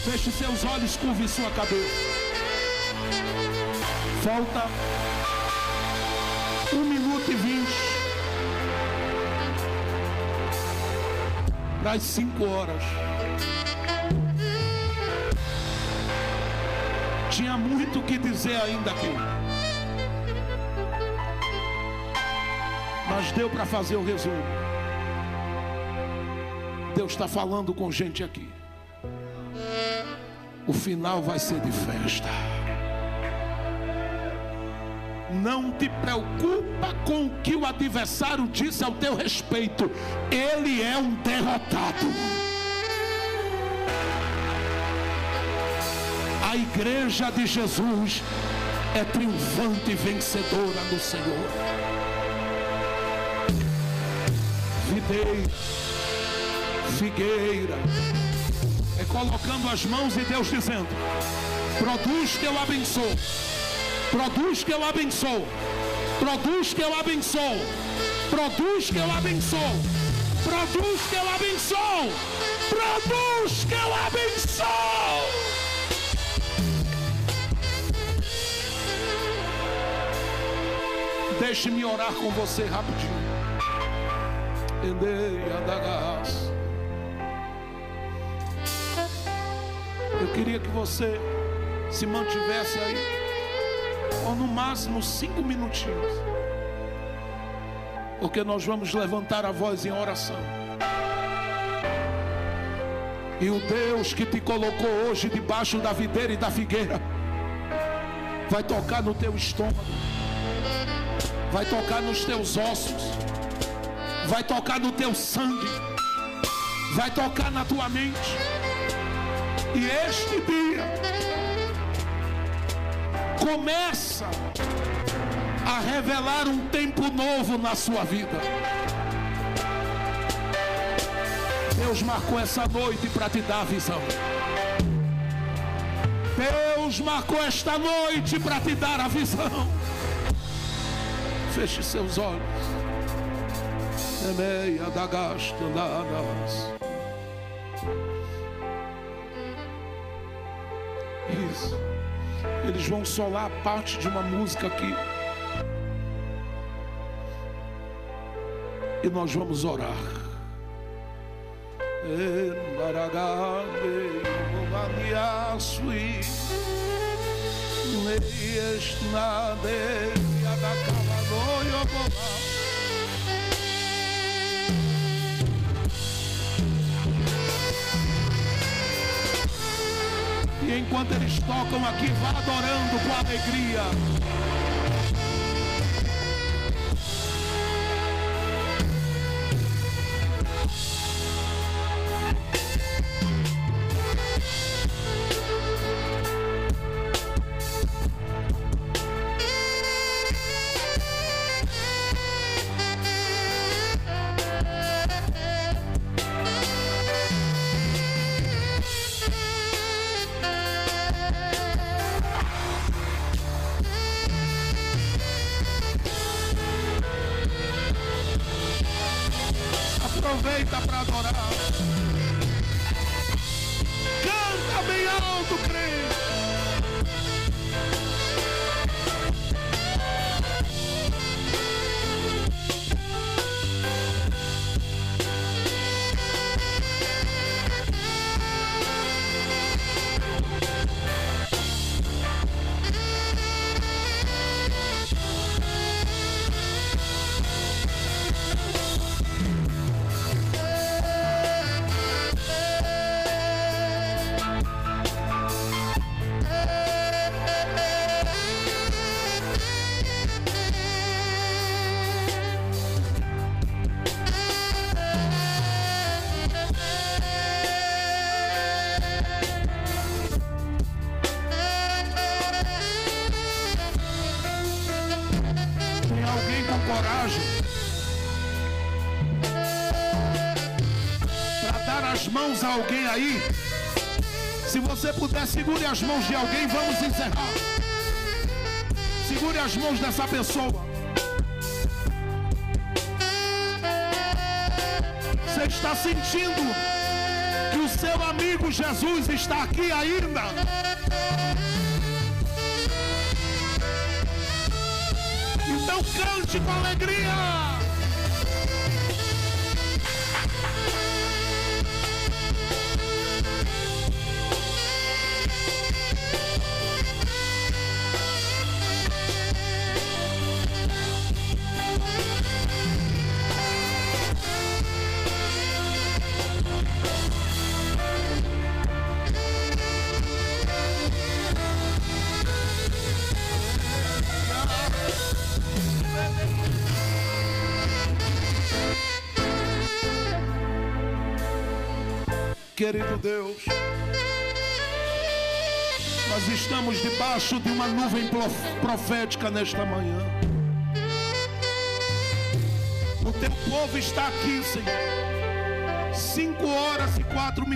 Feche seus olhos, curve sua cabeça. Falta 1 minuto e 20 para as 5 horas. Tinha muito o que dizer ainda aqui, mas deu para fazer o resumo. Deus está falando com gente aqui. O final vai ser de festa. Não te preocupa com o que o adversário disse ao teu respeito. Ele é um derrotado. A igreja de Jesus é triunfante e vencedora no Senhor. Videira, figueira. É colocando as mãos e Deus dizendo: produz que eu abençoo. Produz que eu abençoo. Produz que eu abençoo. Produz que eu abençoo. Produz que eu abençoo. Produz que eu abençoo. Deixe-me orar com você rapidinho. Eu queria que você se mantivesse aí, ou no máximo 5 minutinhos, porque nós vamos levantar a voz em oração. E o Deus que te colocou hoje debaixo da videira e da figueira vai tocar no teu estômago, vai tocar nos teus ossos, vai tocar no teu sangue, vai tocar na tua mente. E este dia começa a revelar um tempo novo na sua vida. Deus marcou essa noite para te dar a visão. Deus marcou esta noite para te dar a visão. Feche seus olhos. Isso. Eles vão solar a parte de uma música aqui. E nós vamos orar. E enquanto eles tocam aqui, vá adorando com alegria. Aproveita para adorar. Canta bem alto, crente. Mãos a alguém aí. Se você puder, segure as mãos de alguém. Vamos encerrar. Segure as mãos dessa pessoa. Você está sentindo que o seu amigo Jesus está aqui ainda? Então cante com alegria. Querido Deus, nós estamos debaixo de uma nuvem profética nesta manhã. O teu povo está aqui, Senhor, 5h04,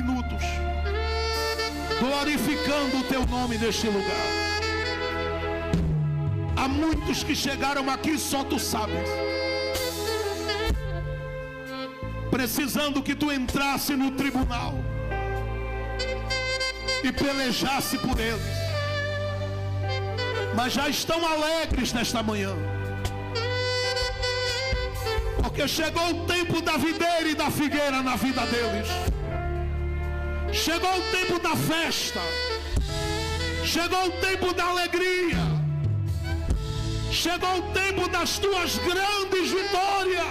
glorificando o teu nome neste lugar. Há muitos que chegaram aqui, só tu sabes, precisando que tu entrasse no tribunal e pelejasse por eles, mas já estão alegres nesta manhã, Porque chegou o tempo da videira e da figueira na vida deles. Chegou o tempo da festa. Chegou o tempo da alegria. Chegou o tempo das tuas grandes vitórias.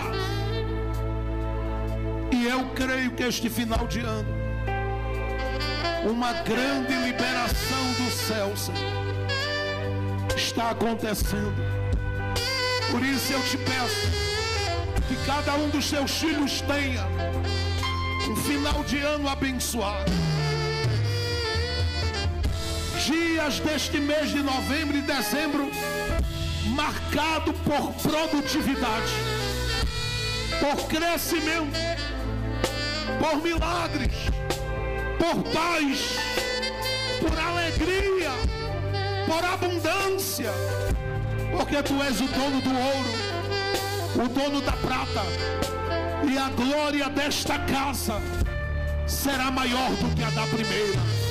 E eu creio que este final de ano, uma grande liberação do céu, Senhor, está acontecendo. Por isso eu te peço que cada um dos seus filhos tenha um final de ano abençoado. Dias deste mês de novembro e dezembro marcado por produtividade, por crescimento, por milagres, por paz, por alegria, por abundância, porque tu és o dono do ouro, o dono da prata, e a glória desta casa será maior do que a da primeira.